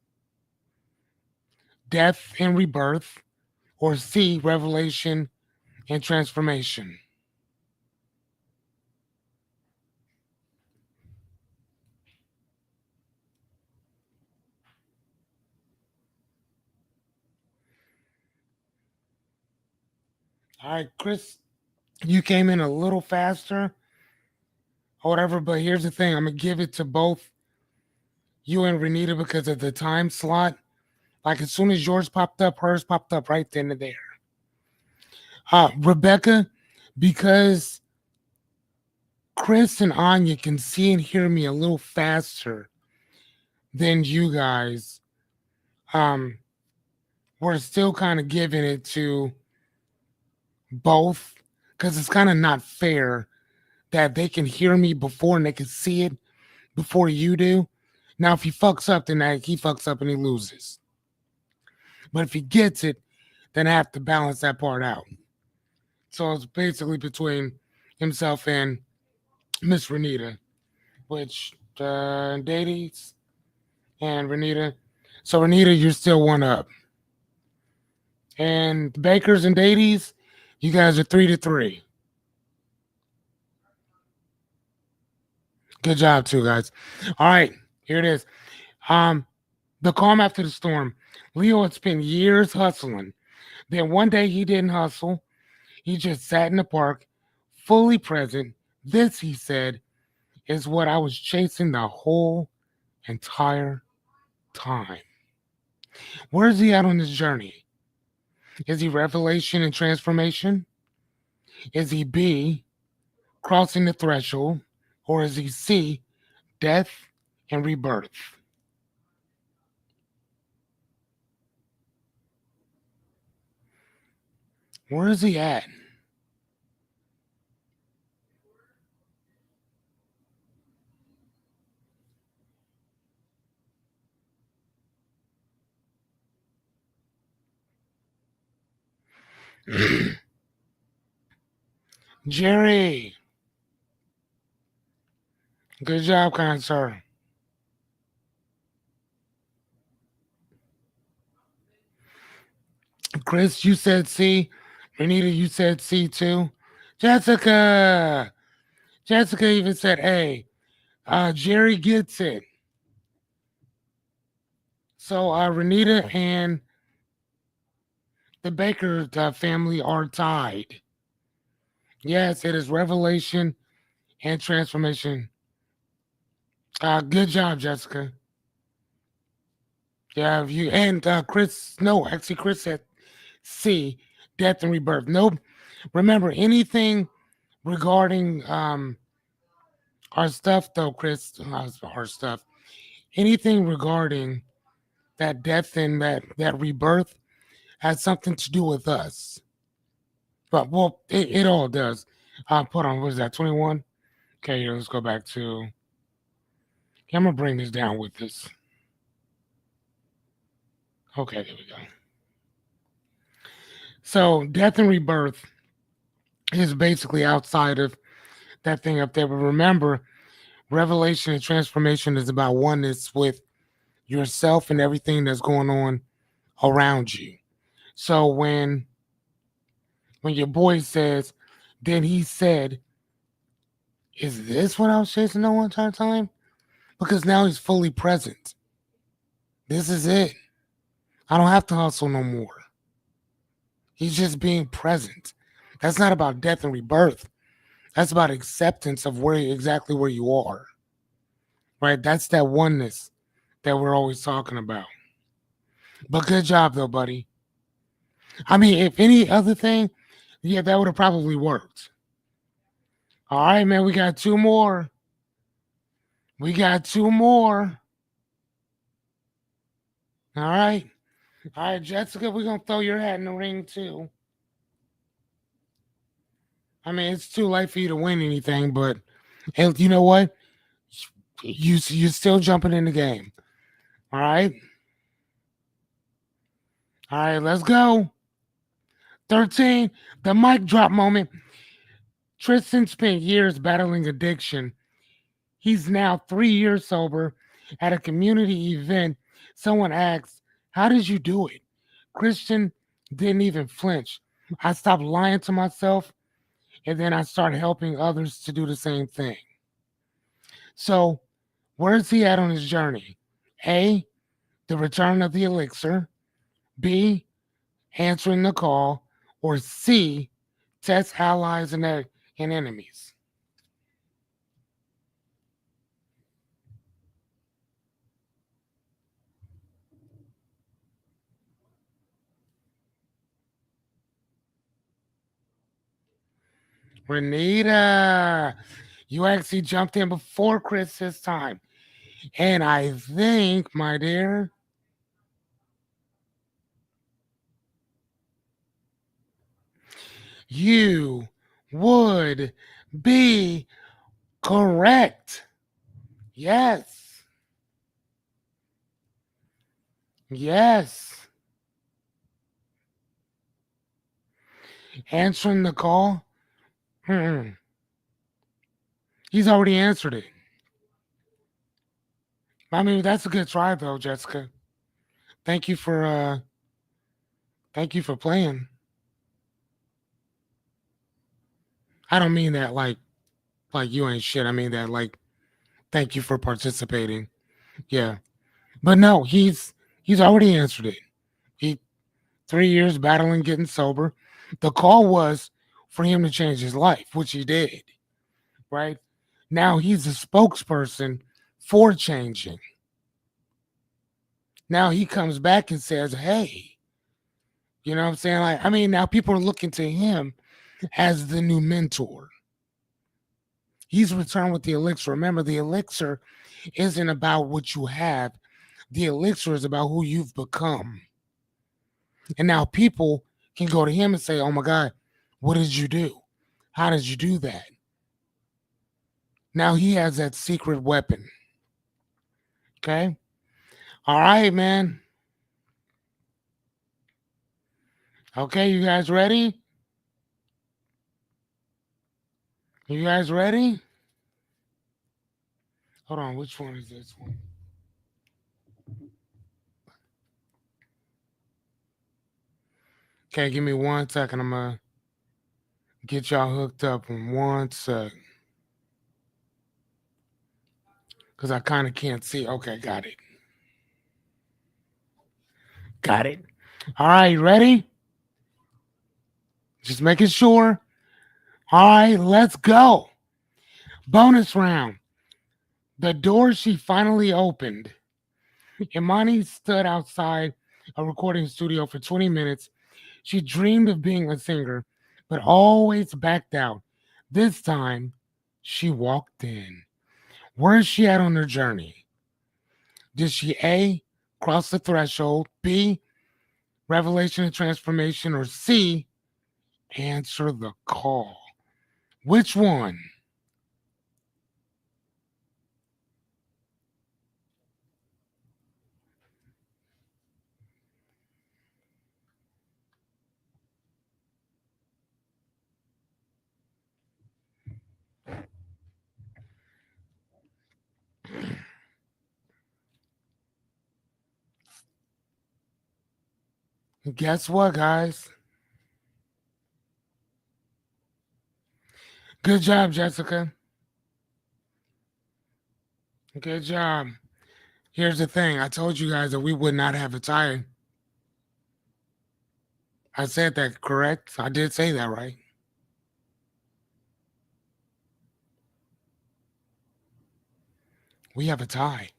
death and rebirth, or C, revelation and transformation. All right, Chris, you came in a little faster or whatever, but here's the thing. I'm going to give it to both you and Renita because of the time slot. Like as soon as yours popped up, hers popped up right then and there. Rebecca, because Chris and Anya can see and hear me a little faster than you guys. Um, we're still kind of giving it to both because it's kind of not fair that they can hear me before and they can see it before you do. Now, if he fucks up, then he fucks up and he loses. But if he gets it, then I have to balance that part out. So it's basically between himself and Miss Renita, which Dades and Renita. So Renita, you're still one up. And the Bakers and Daties, you guys are 3-3. Good job, too, guys. All right, here it is. Um, the calm after the storm. Leo had spent years hustling. Then one day he didn't hustle. He just sat in the park, fully present. This, he said, is what I was chasing the whole entire time. Where is he at on this journey? Is he revelation and transformation? Is he B, crossing the threshold? Or is he C, death and rebirth? Where is he at? Jerry, good job, kind sir. Chris, you said C. Renita, you said C too. Jessica, Jessica even said A. Jerry gets it. So Renita and the Baker family are tied. Yes, it is revelation and transformation. Good job, Jessica. Yeah, you and Chris. No, actually, Chris said C, death and rebirth. Nope. Remember anything regarding our stuff, though, Chris. Our stuff. Anything regarding that death and that rebirth has something to do with us. But well, it all does. Put on what is that? 21. Okay, here, let's go back to. Yeah, I'm gonna bring this down with this. Okay, there we go. So death and rebirth is basically outside of that thing up there. But remember, revelation and transformation is about oneness with yourself and everything that's going on around you. So when your boy says, then he said, is this what I was chasing the whole entire time? Because now he's fully present. This is it. I don't have to hustle no more. He's just being present. That's not about death and rebirth. That's about acceptance of where exactly where you are. Right? That's that oneness that we're always talking about. But good job though, buddy. I mean, if any other thing, yeah, that would have probably worked. All right, man, we got two more. We got two more. All right. All right, Jessica, we're gonna throw your hat in the ring too. I mean, it's too late for you to win anything, but and you know what? You're still jumping in the game. All right. All right, let's go. 13, the mic drop moment. Tristan spent years battling addiction. He's now 3 years sober. At a community event, someone asked, how did you do it? Christian didn't even flinch. I stopped lying to myself and then I started helping others to do the same thing. So, where's he at on his journey? A, the return of the elixir. B, answering the call. Or C, test allies and enemies. Renita, you actually jumped in before Chris this time. And I think, my dear, you would be correct. Yes. Yes. Answering the call. He's already answered it. I mean, that's a good try though, Jessica. Thank you for Thank you for playing. I don't mean that like you ain't shit. I mean that like thank you for participating. Yeah. But no, he's already answered it. He 3 years battling getting sober. The call was for him to change his life, which he did. Right? Now he's a spokesperson for changing. Now he comes back and says, hey, you know what I'm saying? Like, I mean, now people are looking to him as the new mentor. He's returned with the elixir. Remember, the elixir isn't about what you have, the elixir is about who you've become. And now people can go to him and say, oh my God, what did you do? How did you do that? Now he has that secret weapon. Okay. All right, man. Okay, you guys ready? You guys ready? Hold on, which one is this one? Okay, give me 1 second. I'm gonna get y'all hooked up in 1 sec. Because I kind of can't see. Okay, got it. Got it. All right, ready? Just making sure. All right, let's go. Bonus round. The door she finally opened. Imani stood outside a recording studio for 20 minutes. She dreamed of being a singer, but always backed out. This time, she walked in. Where is she at on her journey? Did she A, cross the threshold, B, revelation and transformation, or C, answer the call? Which one? Guess what, guys? Good job, Jessica. Good job. Here's the thing. I told you guys that we would not have a tie. I said that correct? I did say that, right? We have a tie.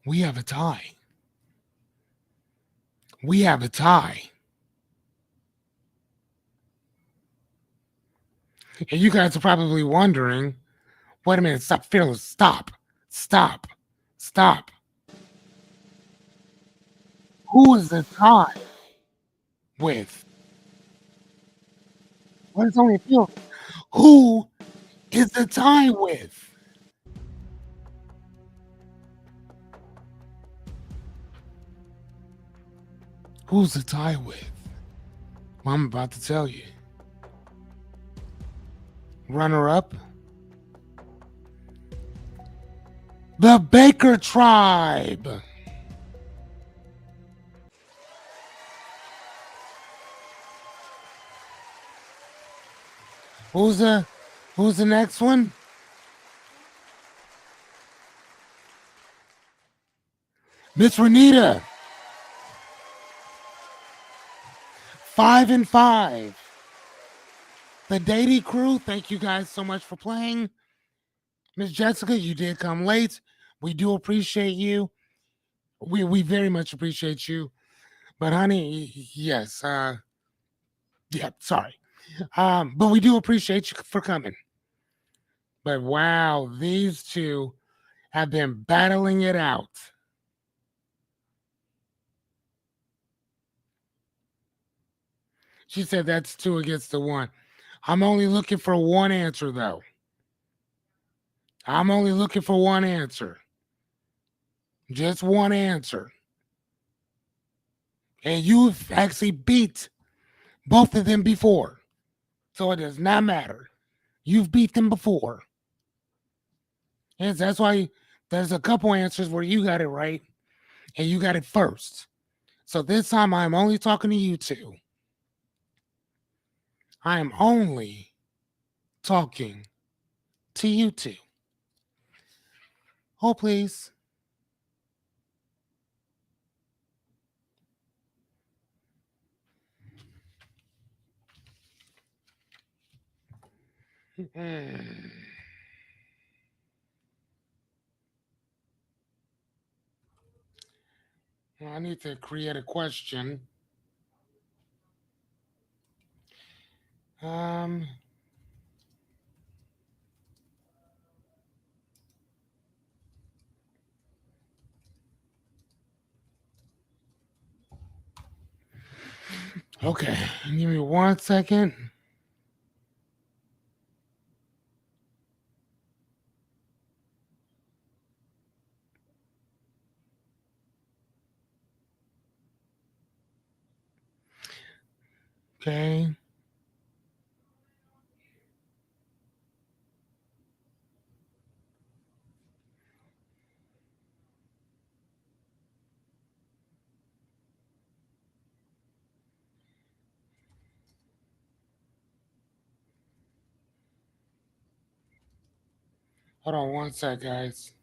We have a tie. We have a tie. And you guys are probably wondering, wait a minute, stop, Fearless, stop, stop, stop. Who is the tie with? Well, it's only Fearless. Who is the tie with? Who's the tie with? Well, I'm about to tell you. Runner up, the Baker tribe. Who's the Who's the next one? Miss Renita. 5-5. The Dady crew, thank you guys so much for playing. Miss Jessica, you did come late. We do appreciate you. We very much appreciate you. But honey, yes, yeah, sorry. But we do appreciate you for coming. But wow, these two have been battling it out. She said that's 2 against 1. I'm only looking for one answer though. I'm only looking for one answer. Just one answer. And you've actually beat both of them before. So it does not matter. You've beat them before. And that's why there's a couple answers where you got it right and you got it first. So this time I'm only talking to you two. I am only talking to you two. Oh, please. I need to create a question. Um, okay, give me 1 second. Okay. Hold on 1 sec, guys.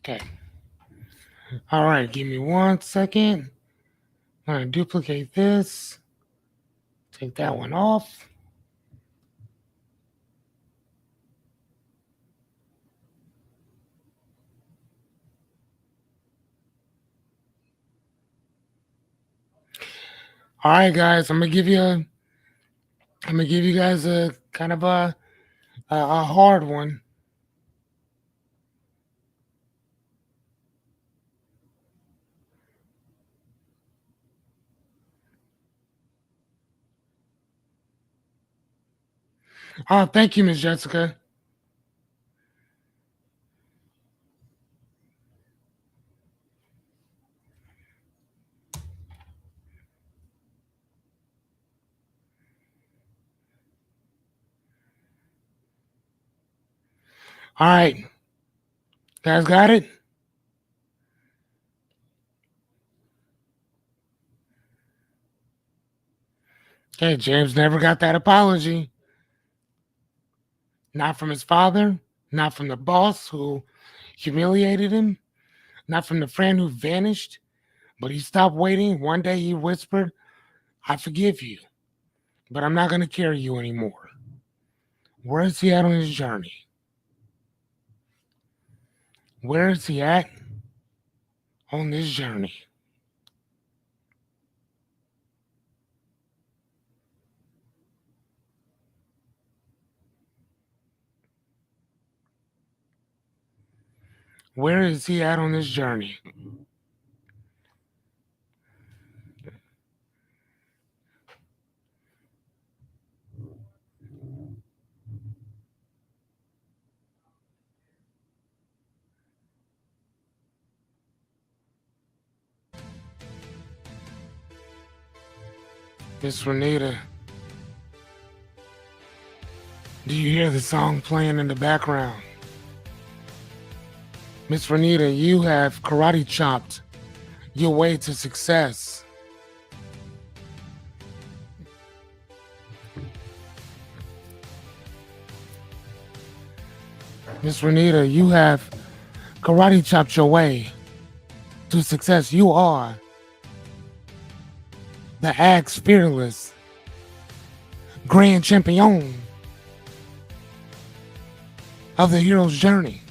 Okay. All right, give me 1 second. I'm going to duplicate this. Take that one off. All right, guys, I'm gonna give you guys a kind of a hard one. Oh, thank you, Miss Jessica. All right, guys, got it. Okay, James never got that apology. Not from his father, not from the boss who humiliated him, not from the friend who vanished, but he stopped waiting. One day he whispered, I forgive you, but I'm not going to carry you anymore. Where is he at on his journey? Where is he at on this journey? Where is he at on this journey? Miss Renita, do you hear the song playing in the background? Miss Renita, you have karate chopped your way to success. Miss Renita, you have karate chopped your way to success. You are the Axe Fearless Grand Champion of the hero's journey.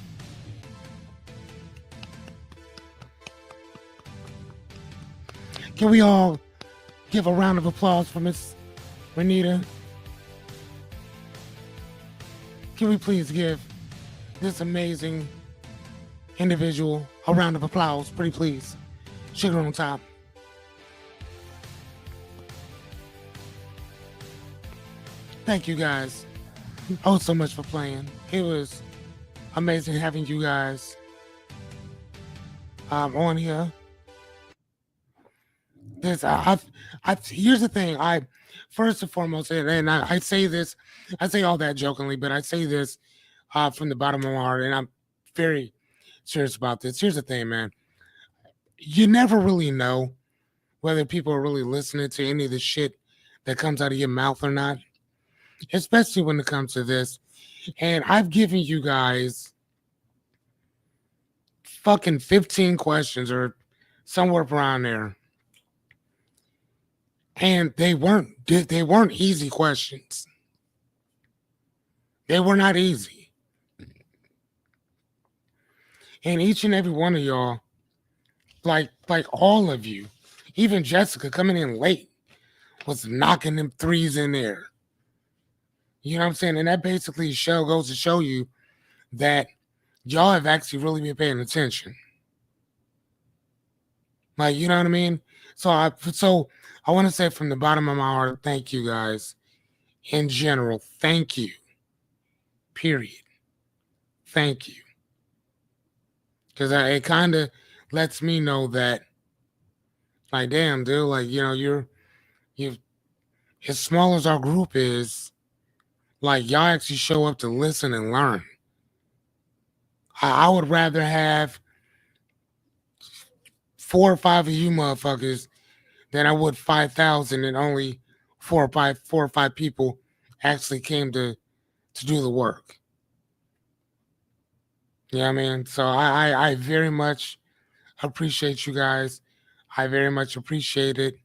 Can we all give a round of applause for Miss Renita? Can we please give this amazing individual a round of applause? Pretty please. Sugar on top. Thank you guys. Oh, so much for playing. It was amazing having you guys on here. This here's the thing. I first and foremost, and I say this, I say all that jokingly, but I say this from the bottom of my heart, and I'm very serious about this. Here's the thing, man. You never really know whether people are really listening to any of the shit that comes out of your mouth or not, especially when it comes to this. And I've given you guys fucking 15 questions or somewhere around there. And they weren't easy questions. They were not easy. And each and every one of y'all, like all of you, even Jessica coming in late, was knocking them threes in there. You know what I'm saying? And that basically goes to show you that y'all have actually really been paying attention. Like, you know what I mean? So I want to say from the bottom of my heart, thank you guys. In general, thank you. Period. Thank you. Because it kind of lets me know that, like, damn, dude, like, you know, you as small as our group is, like, y'all actually show up to listen and learn. I would rather have 4 or 5 of you motherfuckers than I would 5,000 and only 4 or 5 people actually came to do the work. You know what I mean? So I very much appreciate you guys. I very much appreciate it.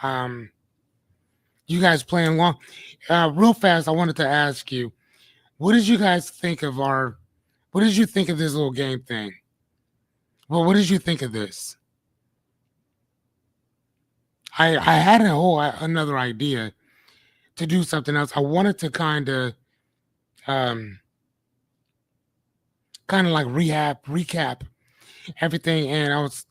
You guys playing along. Real fast, I wanted to ask you, what did you guys think of what did you think of this little game thing? Well, what did you think of this? I had another idea to do something else. I wanted to kind of like recap everything. And I was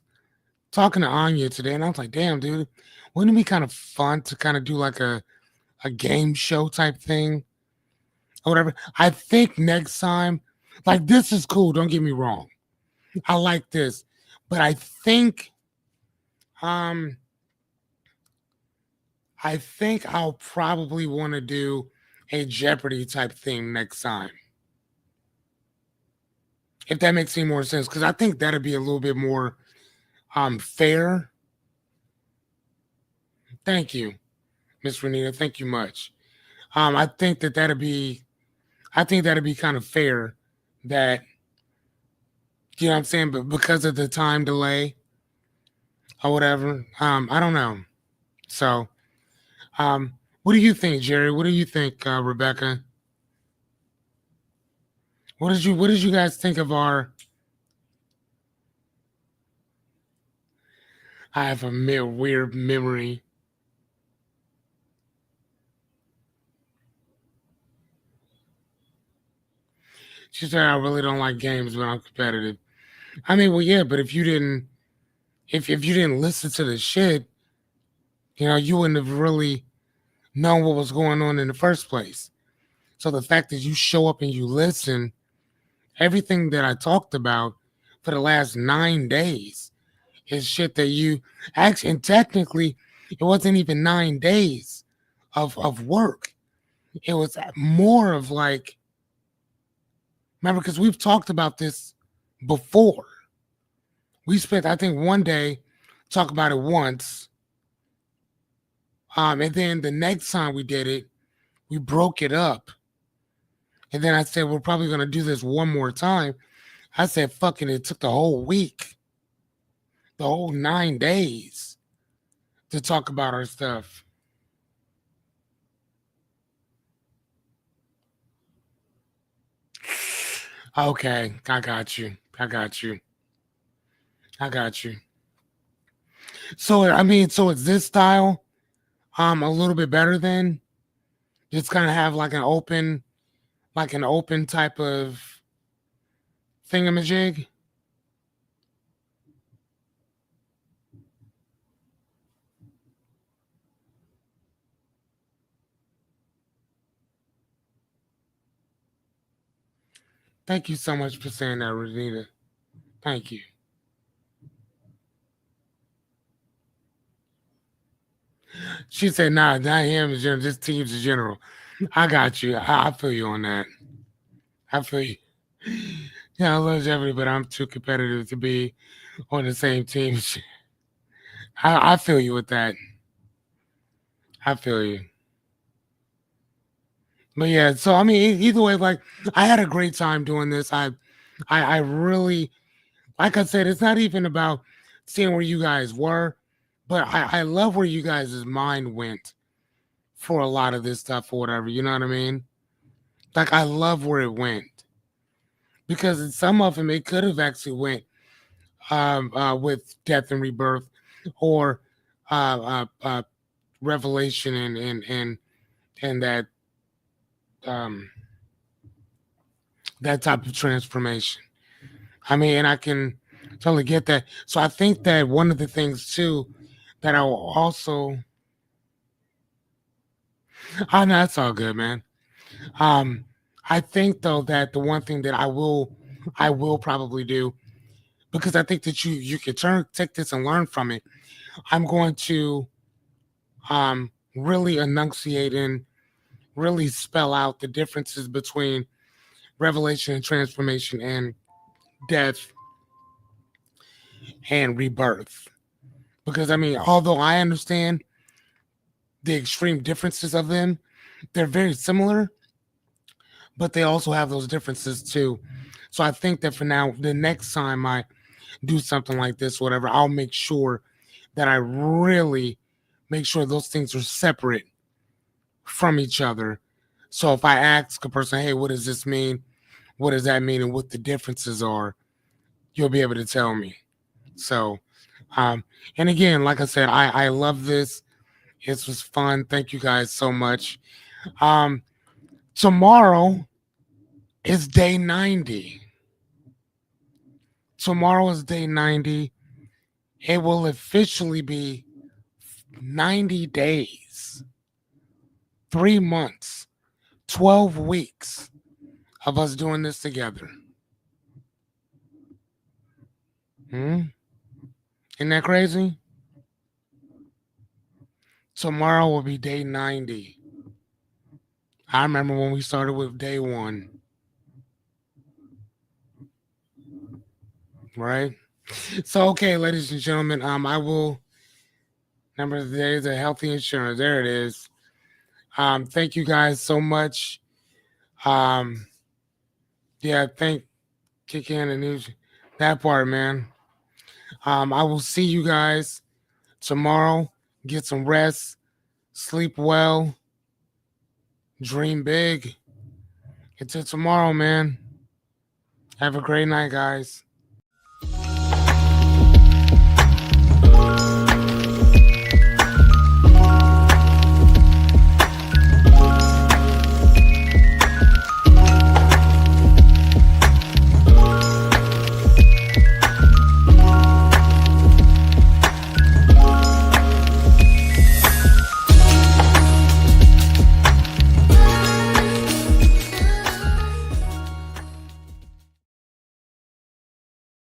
talking to Anya today, and I was like, damn, dude, wouldn't it be kind of fun to kind of do like a game show type thing or whatever? I think next time, like, this is cool, don't get me wrong. I like this. But I think I'll probably want to do a Jeopardy type thing next time. If that makes any more sense, because I think that'd be a little bit more fair. Thank you, Miss Renita. Thank you much. I think that'd be kind of fair. That, you know what I'm saying, but because of the time delay or whatever, I don't know. So, what do you think, Jerry? What do you think, Rebecca? What did you guys think of our? I have a weird memory. She said, "I really don't like games when I'm competitive." I mean, well, yeah, but if you didn't listen to the shit, you know, you wouldn't have really known what was going on in the first place. So the fact that you show up and you listen, everything that I talked about for the last 9 days is shit that you actually, and technically, it wasn't even 9 days of work. It was more of like, remember, because we've talked about this before. We spent, I think, one day talk about it once. And then the next time we did it, we broke it up. And then I said, we're probably going to do this one more time. I said, fucking, it took the whole week, the whole 9 days to talk about our stuff. Okay, I got you. So, I mean, so is this style a little bit better then? Just kind of have like an open like an open type of thingamajig. Thank you so much for saying that, Renita. Thank you. She said, "Nah, not him. It's just teams in general." I got you. I feel you on that. I feel you. Yeah, I love Jeopardy, but I'm too competitive to be on the same team. I feel you with that. I feel you. But yeah, so I mean, either way, like I had a great time doing this. I really, like I said, it's not even about seeing where you guys were, but I love where you guys' mind went for a lot of this stuff or whatever. You know what I mean? Like I love where it went because in some of them it could have actually went with death and rebirth or revelation and um, that type of transformation. I mean, and I can totally get that. So I think that one of the things too that I will also, oh no, that's all good, man. Um, I think though that the one thing that I will probably do because I think that you can take this and learn from it. I'm going to really enunciate and really spell out the differences between revelation and transformation and death and rebirth. Because I mean, although I understand the extreme differences of them, they're very similar, but they also have those differences too. So I think that for now, the next time I do something like this, whatever, I'll make sure that I really make sure those things are separate from each other. So if I ask a person, hey, what does this mean? What does that mean? And what the differences are, you'll be able to tell me. So, um, and again, like I said, I love this. It was fun. Thank you guys so much. Um, tomorrow is day 90. Tomorrow is day 90. It will officially be 90 days, 3 months, 12 weeks of us doing this together. Hmm? Isn't that crazy? Tomorrow will be day 90. I remember when we started with day one, right? So, okay, ladies and gentlemen, I will number of the day is a healthy insurance. There it is. Thank you guys so much. Um, yeah, thank kick in and news that part, man. I will see you guys tomorrow. Get some rest, sleep well, dream big. Until tomorrow, man. Have a great night, guys.